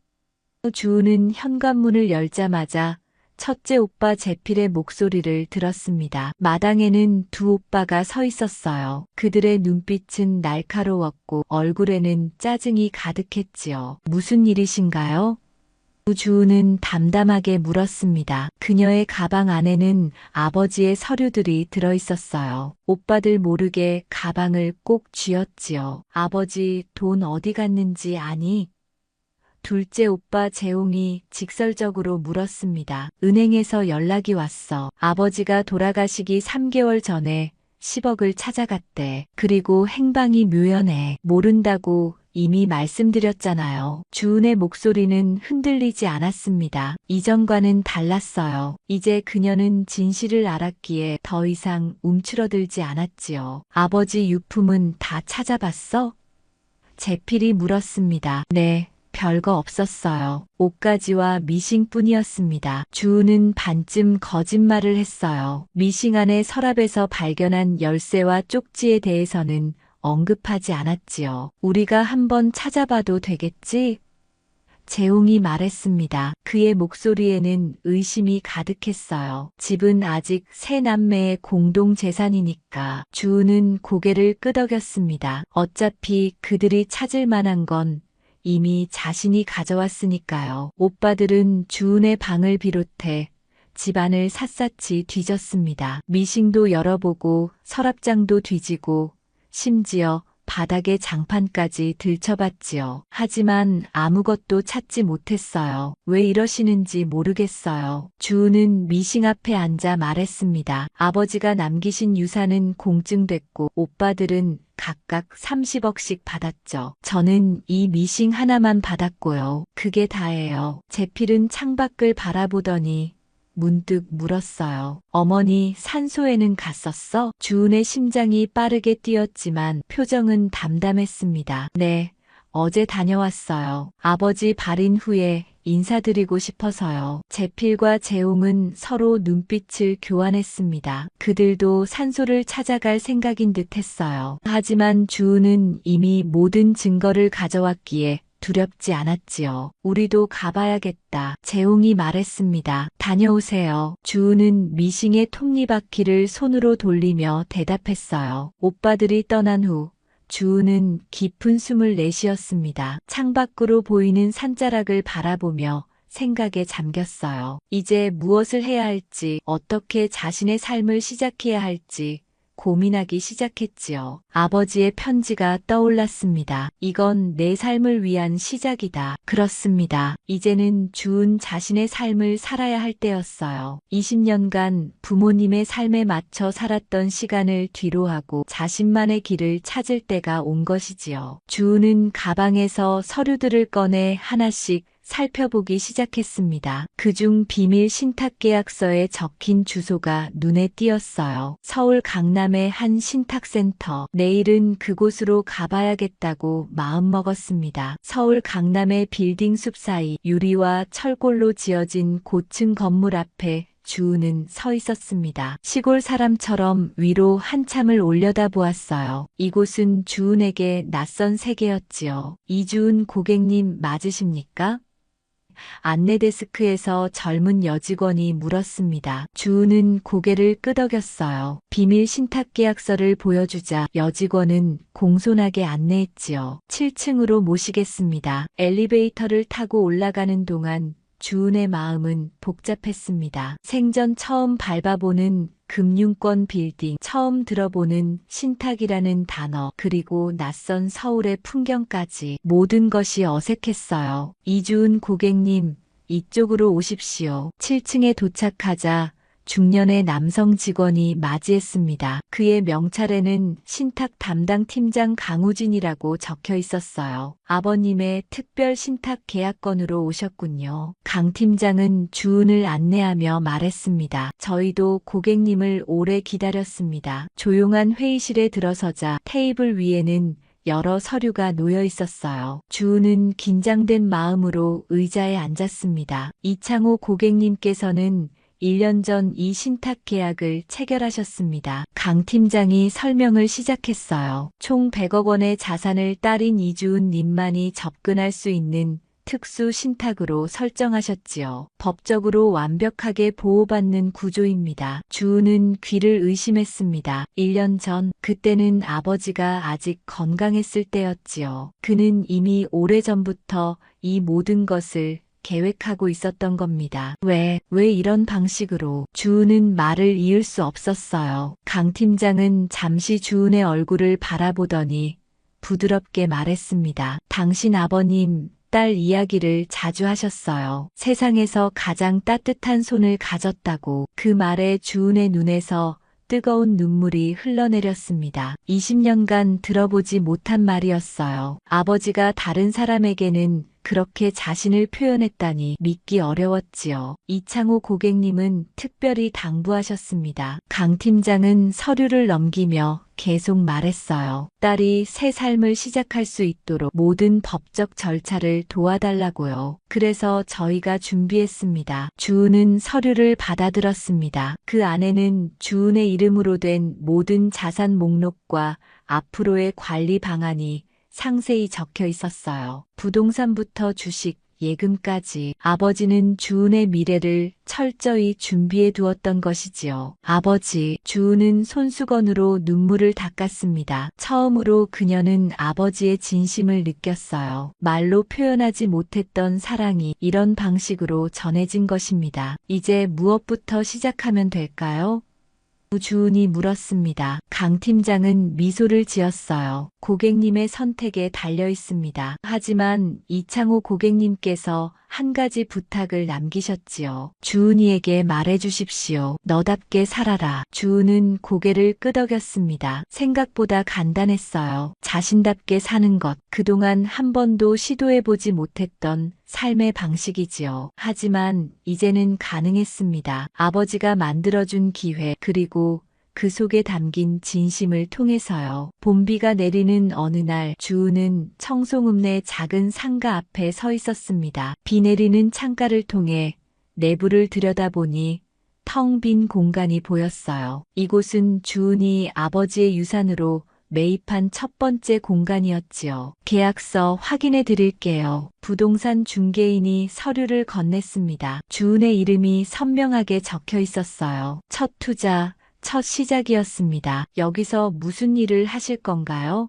주은은 현관문을 열자마자 첫째 오빠 제필의 목소리를 들었습니다. 마당에는 두 오빠가 서 있었어요. 그들의 눈빛은 날카로웠고 얼굴에는 짜증이 가득했지요. 무슨 일이신가요? 주은은 담담하게 물었습니다. 그녀의 가방 안에는 아버지의 서류들이 들어있었어요. 오빠들 모르게 가방을 꼭 쥐었지요. 아버지 돈 어디 갔는지 아니? 둘째 오빠 재홍이 직설적으로 물었습니다. 은행에서 연락이 왔어. 아버지가 돌아가시기 3개월 전에 10억을 찾아갔대. 그리고 행방이 묘연해. 모른다고 이미 말씀드렸잖아요. 주은의 목소리는 흔들리지 않았습니다. 이전과는 달랐어요. 이제 그녀는 진실을 알았기에 더 이상 움츠러들지 않았지요. 아버지 유품은 다 찾아봤어? 제필이 물었습니다. 네. 별거 없었어요. 옷가지와 미싱뿐이었습니다. 주은은 반쯤 거짓말을 했어요. 미싱 안의 서랍에서 발견한 열쇠와 쪽지에 대해서는 언급하지 않았지요. 우리가 한번 찾아봐도 되겠지? 재홍이 말했습니다. 그의 목소리에는 의심이 가득했어요. 집은 아직 세 남매의 공동 재산이니까. 주은은 고개를 끄덕였습니다. 어차피 그들이 찾을 만한 건 이미 자신이 가져왔으니까요. 오빠들은 주은의 방을 비롯해 집안을 샅샅이 뒤졌습니다. 미싱도 열어보고 서랍장도 뒤지고 심지어 바닥의 장판까지 들춰봤지요. 하지만 아무것도 찾지 못했어요. 왜 이러시는지 모르겠어요. 주은은 미싱 앞에 앉아 말했습니다. 아버지가 남기신 유산은 공증됐고 오빠들은 각각 30억씩 받았죠. 저는 이 미싱 하나만 받았고요. 그게 다예요. 제필은 창밖을 바라보더니 문득 물었어요. 어머니 산소에는 갔었어? 주은의 심장이 빠르게 뛰었지만 표정은 담담했습니다. 네, 어제 다녀왔어요. 아버지 발인 후에 인사드리고 싶어서요. 제필과 재홍은 서로 눈빛을 교환했습니다. 그들도 산소를 찾아갈 생각인 듯 했어요. 하지만 주은은 이미 모든 증거를 가져왔기에 두렵지 않았지요. 우리도 가봐야겠다. 재홍이 말했습니다. 다녀오세요. 주은은 미싱의 톱니바퀴를 손으로 돌리며 대답했어요. 오빠들이 떠난 후 주은은 깊은 숨을 내쉬었습니다. 창밖으로 보이는 산자락을 바라보며 생각에 잠겼어요. 이제 무엇을 해야 할지, 어떻게 자신의 삶을 시작해야 할지 고민하기 시작했지요. 아버지의 편지가 떠올랐습니다. 이건 내 삶을 위한 시작이다. 그렇습니다. 이제는 주은 자신의 삶을 살아야 할 때였어요. 20년간 부모님의 삶에 맞춰 살았던 시간을 뒤로하고 자신만의 길을 찾을 때가 온 것이지요. 주은은 가방에서 서류들을 꺼내 하나씩 살펴보기 시작했습니다. 그중 비밀 신탁계약서에 적힌 주소가 눈에 띄었어요. 서울 강남의 한 신탁센터. 내일은 그곳으로 가봐야겠다고 마음먹었습니다. 서울 강남의 빌딩 숲 사이 유리와 철골로 지어진 고층 건물 앞에 주은은 서 있었습니다. 시골 사람처럼 위로 한참을 올려다보았어요. 이곳은 주은에게 낯선 세계였지요. 이주은 고객님 맞으십니까? 안내 데스크에서 젊은 여직원이 물었습니다. 주은은 고개를 끄덕였어요. 비밀 신탁계약서를 보여주자 여직원은 공손하게 안내했지요. 7층으로 모시겠습니다. 엘리베이터를 타고 올라가는 동안 주은의 마음은 복잡했습니다. 생전 처음 밟아보는 금융권 빌딩, 처음 들어보는 신탁이라는 단어, 그리고 낯선 서울의 풍경까지 모든 것이 어색했어요. 이주은 고객님, 이쪽으로 오십시오. 7층에 도착하자 중년의 남성 직원이 맞이했습니다. 그의 명찰에는 신탁 담당 팀장 강우진이라고 적혀 있었어요. 아버님의 특별 신탁 계약건으로 오셨군요. 강 팀장은 주은을 안내하며 말했습니다. 저희도 고객님을 오래 기다렸습니다. 조용한 회의실에 들어서자 테이블 위에는 여러 서류가 놓여 있었어요. 주은은 긴장된 마음으로 의자에 앉았습니다. 이창호 고객님께서는 1년 전 이 신탁 계약을 체결하셨습니다. 강 팀장이 설명을 시작했어요. 총 100억 원의 자산을 딸인 이주은 님만이 접근할 수 있는 특수 신탁으로 설정하셨지요. 법적으로 완벽하게 보호받는 구조입니다. 주은은 귀를 의심했습니다. 1년 전, 그때는 아버지가 아직 건강했을 때였지요. 그는 이미 오래전부터 이 모든 것을 계획하고 있었던 겁니다. 왜 이런 방식으로? 주은은 말을 이을 수 없었어요. 강 팀장은 잠시 주은의 얼굴을 바라보더니 부드럽게 말했습니다. 당신 아버님, 딸 이야기를 자주 하셨어요. 세상에서 가장 따뜻한 손을 가졌다고. 그 말에 주은의 눈에서 뜨거운 눈물이 흘러내렸습니다. 20년간 들어보지 못한 말이었어요. 아버지가 다른 사람에게는 그렇게 자신을 표현했다니 믿기 어려웠지요. 이창호 고객님은 특별히 당부하셨습니다. 강 팀장은 서류를 넘기며 계속 말했어요. 딸이 새 삶을 시작할 수 있도록 모든 법적 절차를 도와달라고요. 그래서 저희가 준비했습니다. 주은은 서류를 받아들었습니다. 그 안에는 주은의 이름으로 된 모든 자산 목록과 앞으로의 관리 방안이 상세히 적혀 있었어요. 부동산부터 주식, 예금까지 아버지는 주은의 미래를 철저히 준비해 두었던 것이지요. 아버지, 주은은 손수건으로 눈물을 닦았습니다. 처음으로 그녀는 아버지의 진심을 느꼈어요. 말로 표현하지 못했던 사랑이 이런 방식으로 전해진 것입니다. 이제 무엇부터 시작하면 될까요? 주은이 물었습니다. 강 팀장은 미소를 지었어요. 고객님의 선택에 달려 있습니다. 하지만 이창호 고객님께서 한 가지 부탁을 남기셨지요. 주은이에게 말해주십시오. 너답게 살아라. 주은은 고개를 끄덕였습니다. 생각보다 간단했어요. 자신답게 사는 것. 그동안 한 번도 시도해보지 못했던 삶의 방식이지요. 하지만 이제는 가능했습니다. 아버지가 만들어준 기회, 그리고 그 속에 담긴 진심을 통해서요. 봄비가 내리는 어느 날 주은은 청송읍내 작은 상가 앞에 서 있었습니다. 비 내리는 창가를 통해 내부를 들여다보니 텅 빈 공간이 보였어요. 이곳은 주은이 아버지의 유산으로 매입한 첫 번째 공간이었지요. 계약서 확인해 드릴게요. 부동산 중개인이 서류를 건넸습니다. 주은의 이름이 선명하게 적혀 있었어요. 첫 투자, 첫 시작이었습니다. 여기서 무슨 일을 하실 건가요?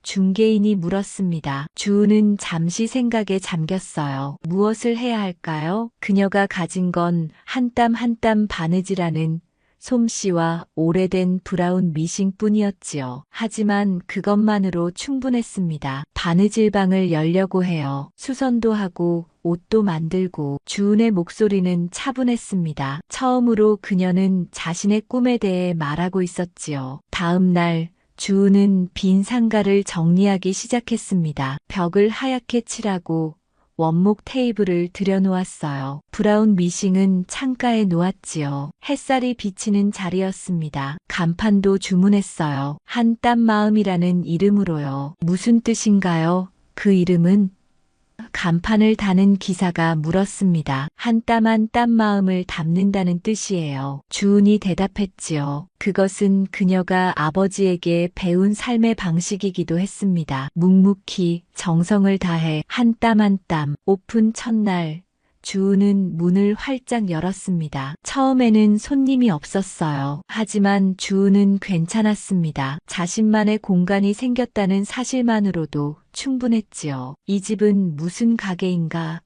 중개인이 물었습니다. 주은은 잠시 생각에 잠겼어요. 무엇을 해야 할까요? 그녀가 가진 건 한 땀 한 땀 바느질하는 솜씨와 오래된 브라운 미싱뿐이었지요. 하지만 그것만으로 충분했습니다. 바느질방을 열려고 해요. 수선도 하고 옷도 만들고. 주은의 목소리는 차분했습니다. 처음으로 그녀는 자신의 꿈에 대해 말하고 있었지요. 다음 날 주은은 빈 상가를 정리하기 시작했습니다. 벽을 하얗게 칠하고 원목 테이블을 들여놓았어요. 브라운 미싱은 창가에 놓았지요. 햇살이 비치는 자리였습니다. 간판도 주문했어요. 한 땀 마음이라는 이름으로요. 무슨 뜻인가요? 그 이름은? 간판을 다는 기사가 물었습니다. 한 땀 한 땀 마음을 담는다는 뜻이에요. 주은이 대답했지요. 그것은 그녀가 아버지에게 배운 삶의 방식이기도 했습니다. 묵묵히 정성을 다해 한 땀 한 땀. 오픈 첫날 주은은 문을 활짝 열었습니다. 처음에는 손님이 없었어요. 하지만 주은은 괜찮았습니다. 자신만의 공간이 생겼다는 사실만으로도 충분했지요. 이 집은 무슨 가게인가?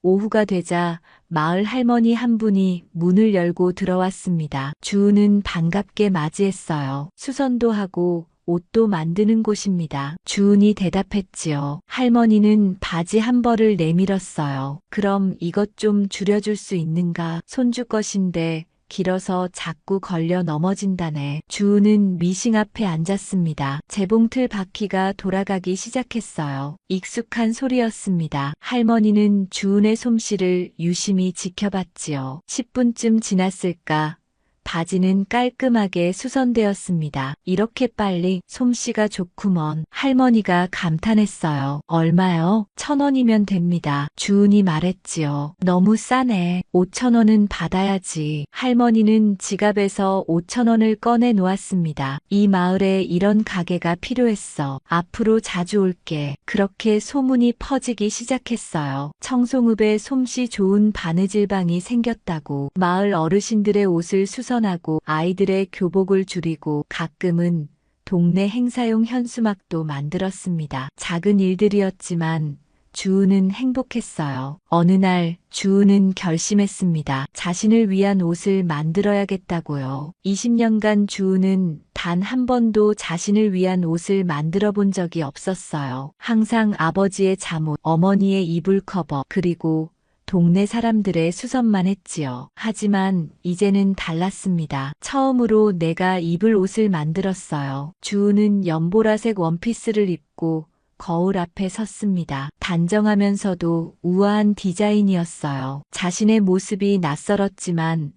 오후가 되자 마을 할머니 한 분이 문을 열고 들어왔습니다. 주은은 반갑게 맞이했어요. 수선도 하고 옷도 만드는 곳입니다. 주은이 대답했지요. 할머니는 바지 한 벌을 내밀었어요. 그럼 이것 좀 줄여줄 수 있는가? 손주 것인데 길어서 자꾸 걸려 넘어진다네. 주은은 미싱 앞에 앉았습니다. 재봉틀 바퀴가 돌아가기 시작했어요. 익숙한 소리였습니다. 할머니는 주은의 솜씨를 유심히 지켜봤지요. 10분쯤 지났을까? 바지는 깔끔하게 수선되었습니다. 이렇게 빨리 솜씨가 좋구먼. 할머니가 감탄했어요. 얼마요? 1,000원이면 됩니다. 주은이 말했지요. 너무 싸네. 5,000원은 받아야지. 할머니는 지갑에서 5,000원을 꺼내 놓았습니다. 이 마을에 이런 가게가 필요했어. 앞으로 자주 올게. 그렇게 소문이 퍼지기 시작했어요. 청송읍에 솜씨 좋은 바느질방이 생겼다고. 마을 어르신들의 옷을 수선하고 아이들의 교복을 줄이고 가끔은 동네 행사용 현수막도 만들었습니다. 작은 일들이었지만 주은은 행복했어요. 어느 날 주은은 결심했습니다. 자신을 위한 옷을 만들어야겠다고요. 20년간 주은은 단 한 번도 자신을 위한 옷을 만들어 본 적이 없었어요. 항상 아버지의 잠옷, 어머니의 이불 커버, 그리고 동네 사람들의 수선만 했지요. 하지만 이제는 달랐습니다. 처음으로 내가 입을 옷을 만들었어요. 주은은 연보라색 원피스를 입고 거울 앞에 섰습니다. 단정하면서도 우아한 디자인이었어요. 자신의 모습이 낯설었지만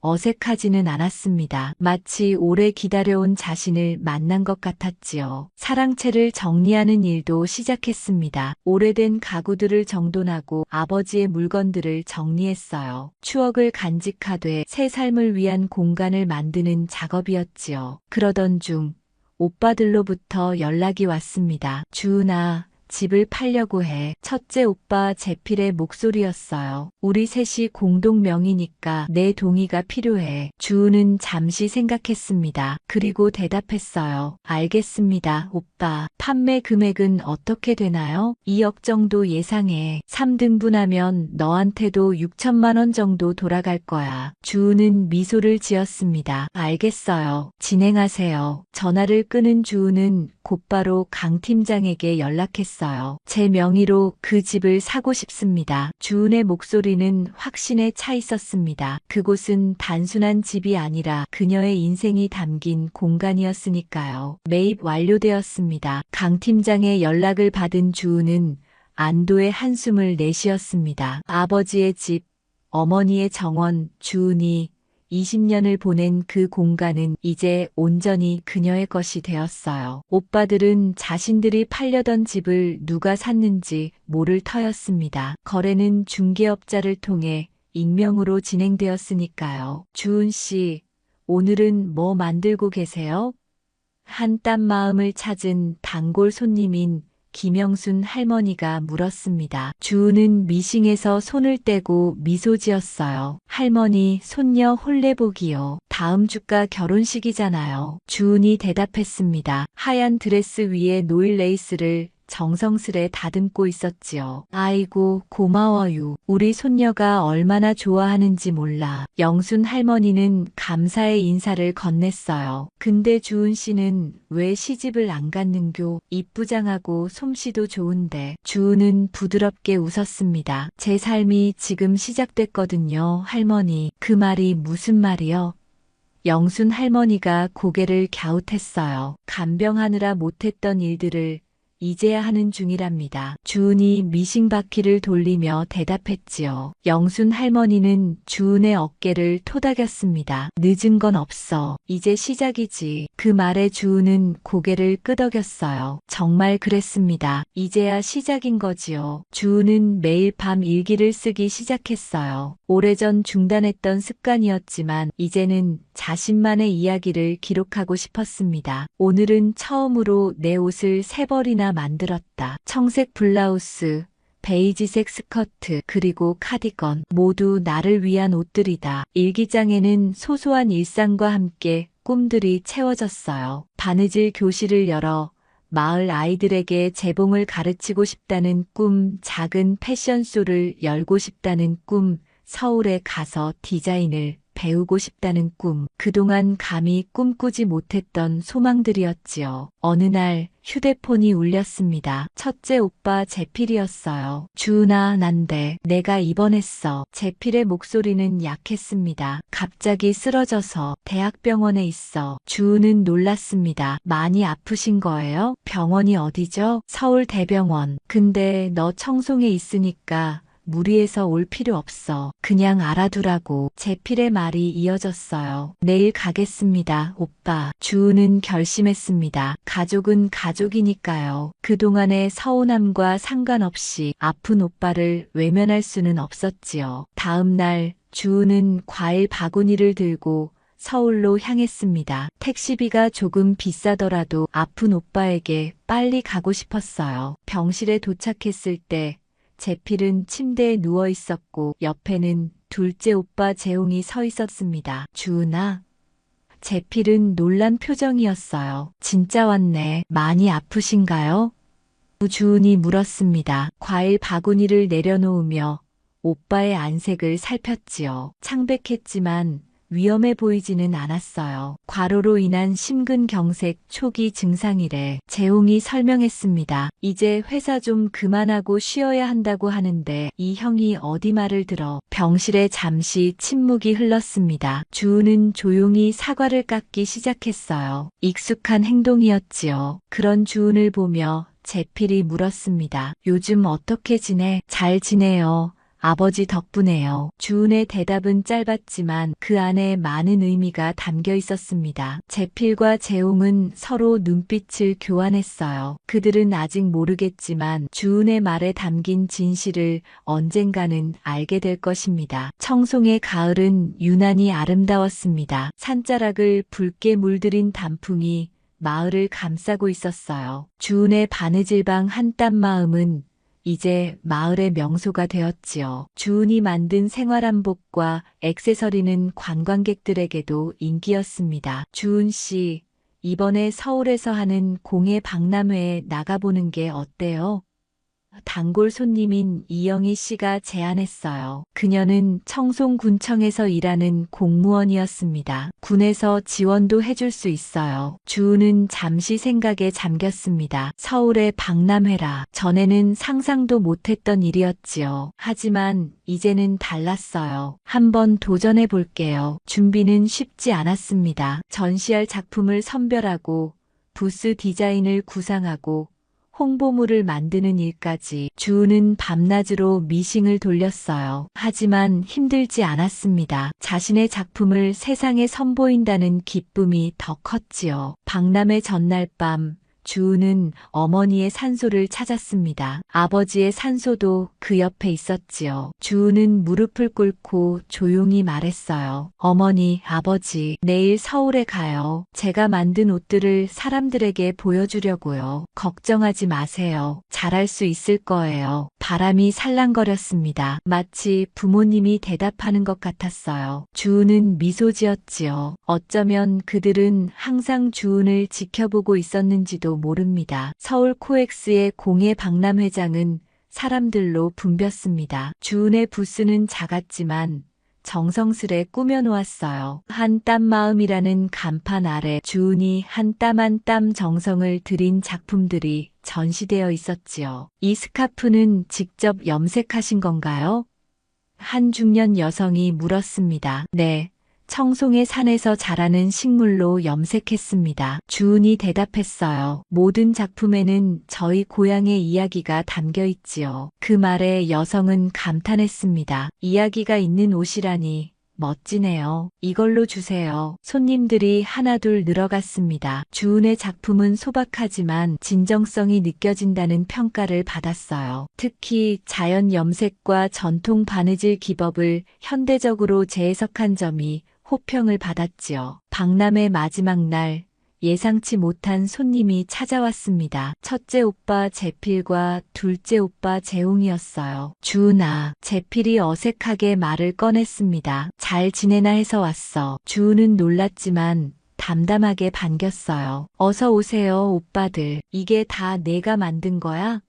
어색하지는 않았습니다. 마치 오래 기다려온 자신을 만난 것 같았지요. 사랑채를 정리하는 일도 시작했습니다. 오래된 가구들을 정돈하고 아버지의 물건들을 정리했어요. 추억을 간직하되 새 삶을 위한 공간을 만드는 작업이었지요. 그러던 중 오빠들로부터 연락이 왔습니다. 주은아, 집을 팔려고 해. 첫째 오빠 제필의 목소리였어요. 우리 셋이 공동 명의니까 내 동의가 필요해. 주은은 잠시 생각했습니다. 그리고 대답했어요. 알겠습니다, 오빠. 판매 금액은 어떻게 되나요? 2억 정도 예상해. 3등분하면 너한테도 6천만 원 정도 돌아갈 거야. 주은은 미소를 지었습니다. 알겠어요. 진행하세요. 전화를 끊은 주은은 곧바로 강 팀장에게 연락했어요. 제 명의로 그 집을 사고 싶습니다. 주은의 목소리는 확신에 차 있었습니다. 그곳은 단순한 집이 아니라 그녀의 인생이 담긴 공간이었으니까요. 매입 완료되었습니다. 강 팀장의 연락을 받은 주은은 안도의 한숨을 내쉬었습니다. 아버지의 집, 어머니의 정원, 주은이 20년을 보낸 그 공간은 이제 온전히 그녀의 것이 되었어요. 오빠들은 자신들이 팔려던 집을 누가 샀는지 모를 터였습니다. 거래는 중개업자를 통해 익명으로 진행되었으니까요. 주은 씨, 오늘은 뭐 만들고 계세요? 한땀 마음을 찾은 단골 손님인 김영순 할머니가 물었습니다. 주은은 미싱에서 손을 떼고 미소 지었어요. 할머니, 손녀 홀레복이요. 다음 주가 결혼식이잖아요. 주은이 대답했습니다. 하얀 드레스 위에 노일 레이스를 정성스레 다듬고 있었지요. 아이고, 고마워요. 우리 손녀가 얼마나 좋아하는지 몰라. 영순 할머니는 감사의 인사를 건넸어요. 근데 주은 씨는 왜 시집을 안 갔는교? 이쁘장하고 솜씨도 좋은데. 주은은 부드럽게 웃었습니다. 제 삶이 지금 시작됐거든요, 할머니. 그 말이 무슨 말이요? 영순 할머니가 고개를 갸웃했어요. 간병하느라 못했던 일들을 이제야 하는 중이랍니다. 주은이 미싱바퀴를 돌리며 대답했지요. 영순 할머니는 주은의 어깨를 토닥였습니다. 늦은 건 없어. 이제 시작이지. 그 말에 주은은 고개를 끄덕였어요. 정말 그랬습니다. 이제야 시작인 거지요. 주은은 매일 밤 일기를 쓰기 시작했어요. 오래전 중단했던 습관이었지만 이제는 자신만의 이야기를 기록하고 싶었습니다. 오늘은 처음으로 내 옷을 3벌이나 만들었다. 청색 블라우스, 베이지색 스커트, 그리고 카디건. 모두 나를 위한 옷들이다. 일기장에는 소소한 일상과 함께 꿈들이 채워졌어요. 바느질 교실을 열어 마을 아이들에게 재봉을 가르치고 싶다는 꿈, 작은 패션쇼를 열고 싶다는 꿈, 서울에 가서 디자인을 배우고 싶다는 꿈, 그동안 감히 꿈꾸지 못했던 소망들이었지요. 어느 날 휴대폰이 울렸습니다. 첫째 오빠 재필이었어요. 주은아, 난데 내가 입원했어. 재필의 목소리는 약했습니다. 갑자기 쓰러져서 대학병원에 있어. 주은은 놀랐습니다. 많이 아프신 거예요? 병원이 어디죠? 서울대병원. 근데 너 청송에 있으니까 무리해서 올 필요 없어. 그냥 알아두라고. 재필의 말이 이어졌어요. 내일 가겠습니다, 오빠. 주은은 결심했습니다. 가족은 가족이니까요. 그동안의 서운함과 상관없이 아픈 오빠를 외면할 수는 없었지요. 다음 날 주은은 과일 바구니를 들고 서울로 향했습니다. 택시비가 조금 비싸더라도 아픈 오빠에게 빨리 가고 싶었어요. 병실에 도착했을 때 재필은 침대에 누워 있었고 옆에는 둘째 오빠 재홍이 서 있었습니다. 주은아. 재필은 놀란 표정이었어요. 진짜 왔네. 많이 아프신가요? 주은이 물었습니다. 과일 바구니를 내려놓으며 오빠의 안색을 살폈지요. 창백했지만 위험해 보이지는 않았어요. 과로로 인한 심근경색 초기 증상이래. 재홍이 설명했습니다. 이제 회사 좀 그만하고 쉬어야 한다고 하는데 이 형이 어디 말을 들어. 병실에 잠시 침묵이 흘렀습니다. 주은은 조용히 사과를 깎기 시작했어요. 익숙한 행동이었지요. 그런 주은을 보며 재필이 물었습니다. 요즘 어떻게 지내? 잘 지내요. 아버지 덕분에요. 주은의 대답은 짧았지만 그 안에 많은 의미가 담겨 있었습니다. 재필과 재홍은 서로 눈빛을 교환했어요. 그들은 아직 모르겠지만 주은의 말에 담긴 진실을 언젠가는 알게 될 것입니다. 청송의 가을은 유난히 아름다웠습니다. 산자락을 붉게 물들인 단풍이 마을을 감싸고 있었어요. 주은의 바느질방 한 땀 마음은 이제 마을의 명소가 되었지요. 주은이 만든 생활한복과 액세서리는 관광객들에게도 인기였습니다. 주은 씨, 이번에 서울에서 하는 공예 박람회에 나가보는 게 어때요? 단골 손님인 이영희 씨가 제안했어요. 그녀는 청송군청에서 일하는 공무원이었습니다. 군에서 지원도 해줄 수 있어요. 주은은 잠시 생각에 잠겼습니다. 서울의 박람회라. 전에는 상상도 못했던 일이었지요. 하지만 이제는 달랐어요. 한번 도전해 볼게요. 준비는 쉽지 않았습니다. 전시할 작품을 선별하고 부스 디자인을 구상하고 홍보물을 만드는 일까지 주은은 밤낮으로 미싱을 돌렸어요. 하지만 힘들지 않았습니다. 자신의 작품을 세상에 선보인다는 기쁨이 더 컸지요. 박람회 전날 밤 주은은 어머니의 산소를 찾았습니다. 아버지의 산소도 그 옆에 있었지요. 주은은 무릎을 꿇고 조용히 말했어요. 어머니, 아버지, 내일 서울에 가요. 제가 만든 옷들을 사람들에게 보여주려고요. 걱정하지 마세요. 잘할 수 있을 거예요. 바람이 살랑거렸습니다. 마치 부모님이 대답하는 것 같았어요. 주은은 미소 지었지요. 어쩌면 그들은 항상 주은을 지켜보고 있었는지도 모릅니다. 서울 코엑스의 공예 박람회장은 사람들로 붐볐습니다. 주은의 부스는 작았지만 정성스레 꾸며놓았어요. 한 땀 마음이라는 간판 아래 주은이 한 땀 한 땀 정성을 들인 작품들이 전시되어 있었지요. 이 스카프는 직접 염색하신 건가요? 한 중년 여성이 물었습니다. 네. 청송의 산에서 자라는 식물로 염색했습니다. 주은이 대답했어요. 모든 작품에는 저희 고향의 이야기가 담겨 있지요. 그 말에 여성은 감탄했습니다. 이야기가 있는 옷이라니 멋지네요. 이걸로 주세요. 손님들이 하나둘 늘어갔습니다. 주은의 작품은 소박하지만 진정성이 느껴진다는 평가를 받았어요. 특히 자연 염색과 전통 바느질 기법을 현대적으로 재해석한 점이 호평을 받았지요. 박람회 마지막 날 예상치 못한 손님이 찾아왔습니다. 첫째 오빠 재필과 둘째 오빠 재홍이었어요. 주은아, 재필이 어색하게 말을 꺼냈습니다. 잘 지내나 해서 왔어. 주은은 놀랐지만 담담하게 반겼어요. 어서 오세요, 오빠들. 이게 다 내가 만든 거야?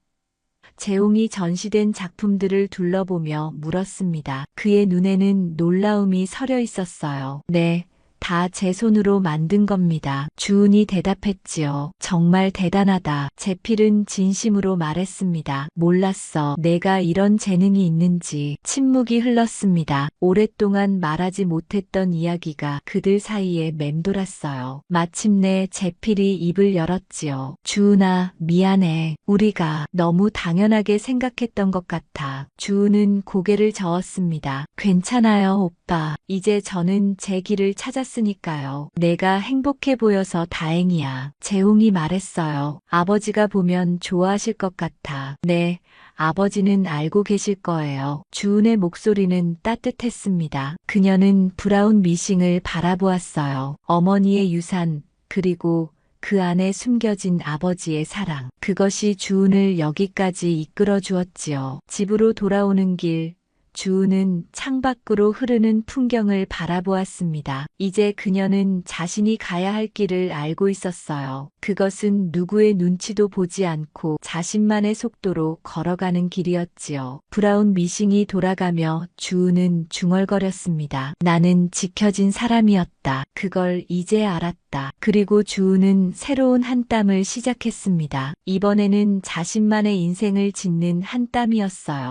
재홍이 전시된 작품들을 둘러보며 물었습니다. 그의 눈에는 놀라움이 서려 있었어요. 네. 다 제 손으로 만든 겁니다. 주은이 대답했지요. 정말 대단하다. 제필은 진심으로 말했습니다. 몰랐어. 내가 이런 재능이 있는지. 침묵이 흘렀습니다. 오랫동안 말하지 못했던 이야기가 그들 사이에 맴돌았어요. 마침내 제필이 입을 열었지요. 주은아, 미안해. 우리가 너무 당연하게 생각했던 것 같아. 주은은 고개를 저었습니다. 괜찮아요, 오빠. 이제 저는 제 길을 찾았으니까요. 내가 행복해 보여서 다행이야. 재홍이 말했어요. 아버지가 보면 좋아하실 것 같아. 네, 아버지는 알고 계실 거예요. 주은의 목소리는 따뜻했습니다. 그녀는 브라운 미싱을 바라보았어요. 어머니의 유산, 그리고 그 안에 숨겨진 아버지의 사랑. 그것이 주은을 여기까지 이끌어 주었지요. 집으로 돌아오는 길, 주은은 창밖으로 흐르는 풍경을 바라보았습니다. 이제 그녀는 자신이 가야 할 길을 알고 있었어요. 그것은 누구의 눈치도 보지 않고 자신만의 속도로 걸어가는 길이었지요. 브라운 미싱이 돌아가며 주은은 중얼거렸습니다. 나는 지켜진 사람이었다. 그걸 이제 알았다. 그리고 주은은 새로운 한 땀을 시작했습니다. 이번에는 자신만의 인생을 짓는 한 땀이었어요.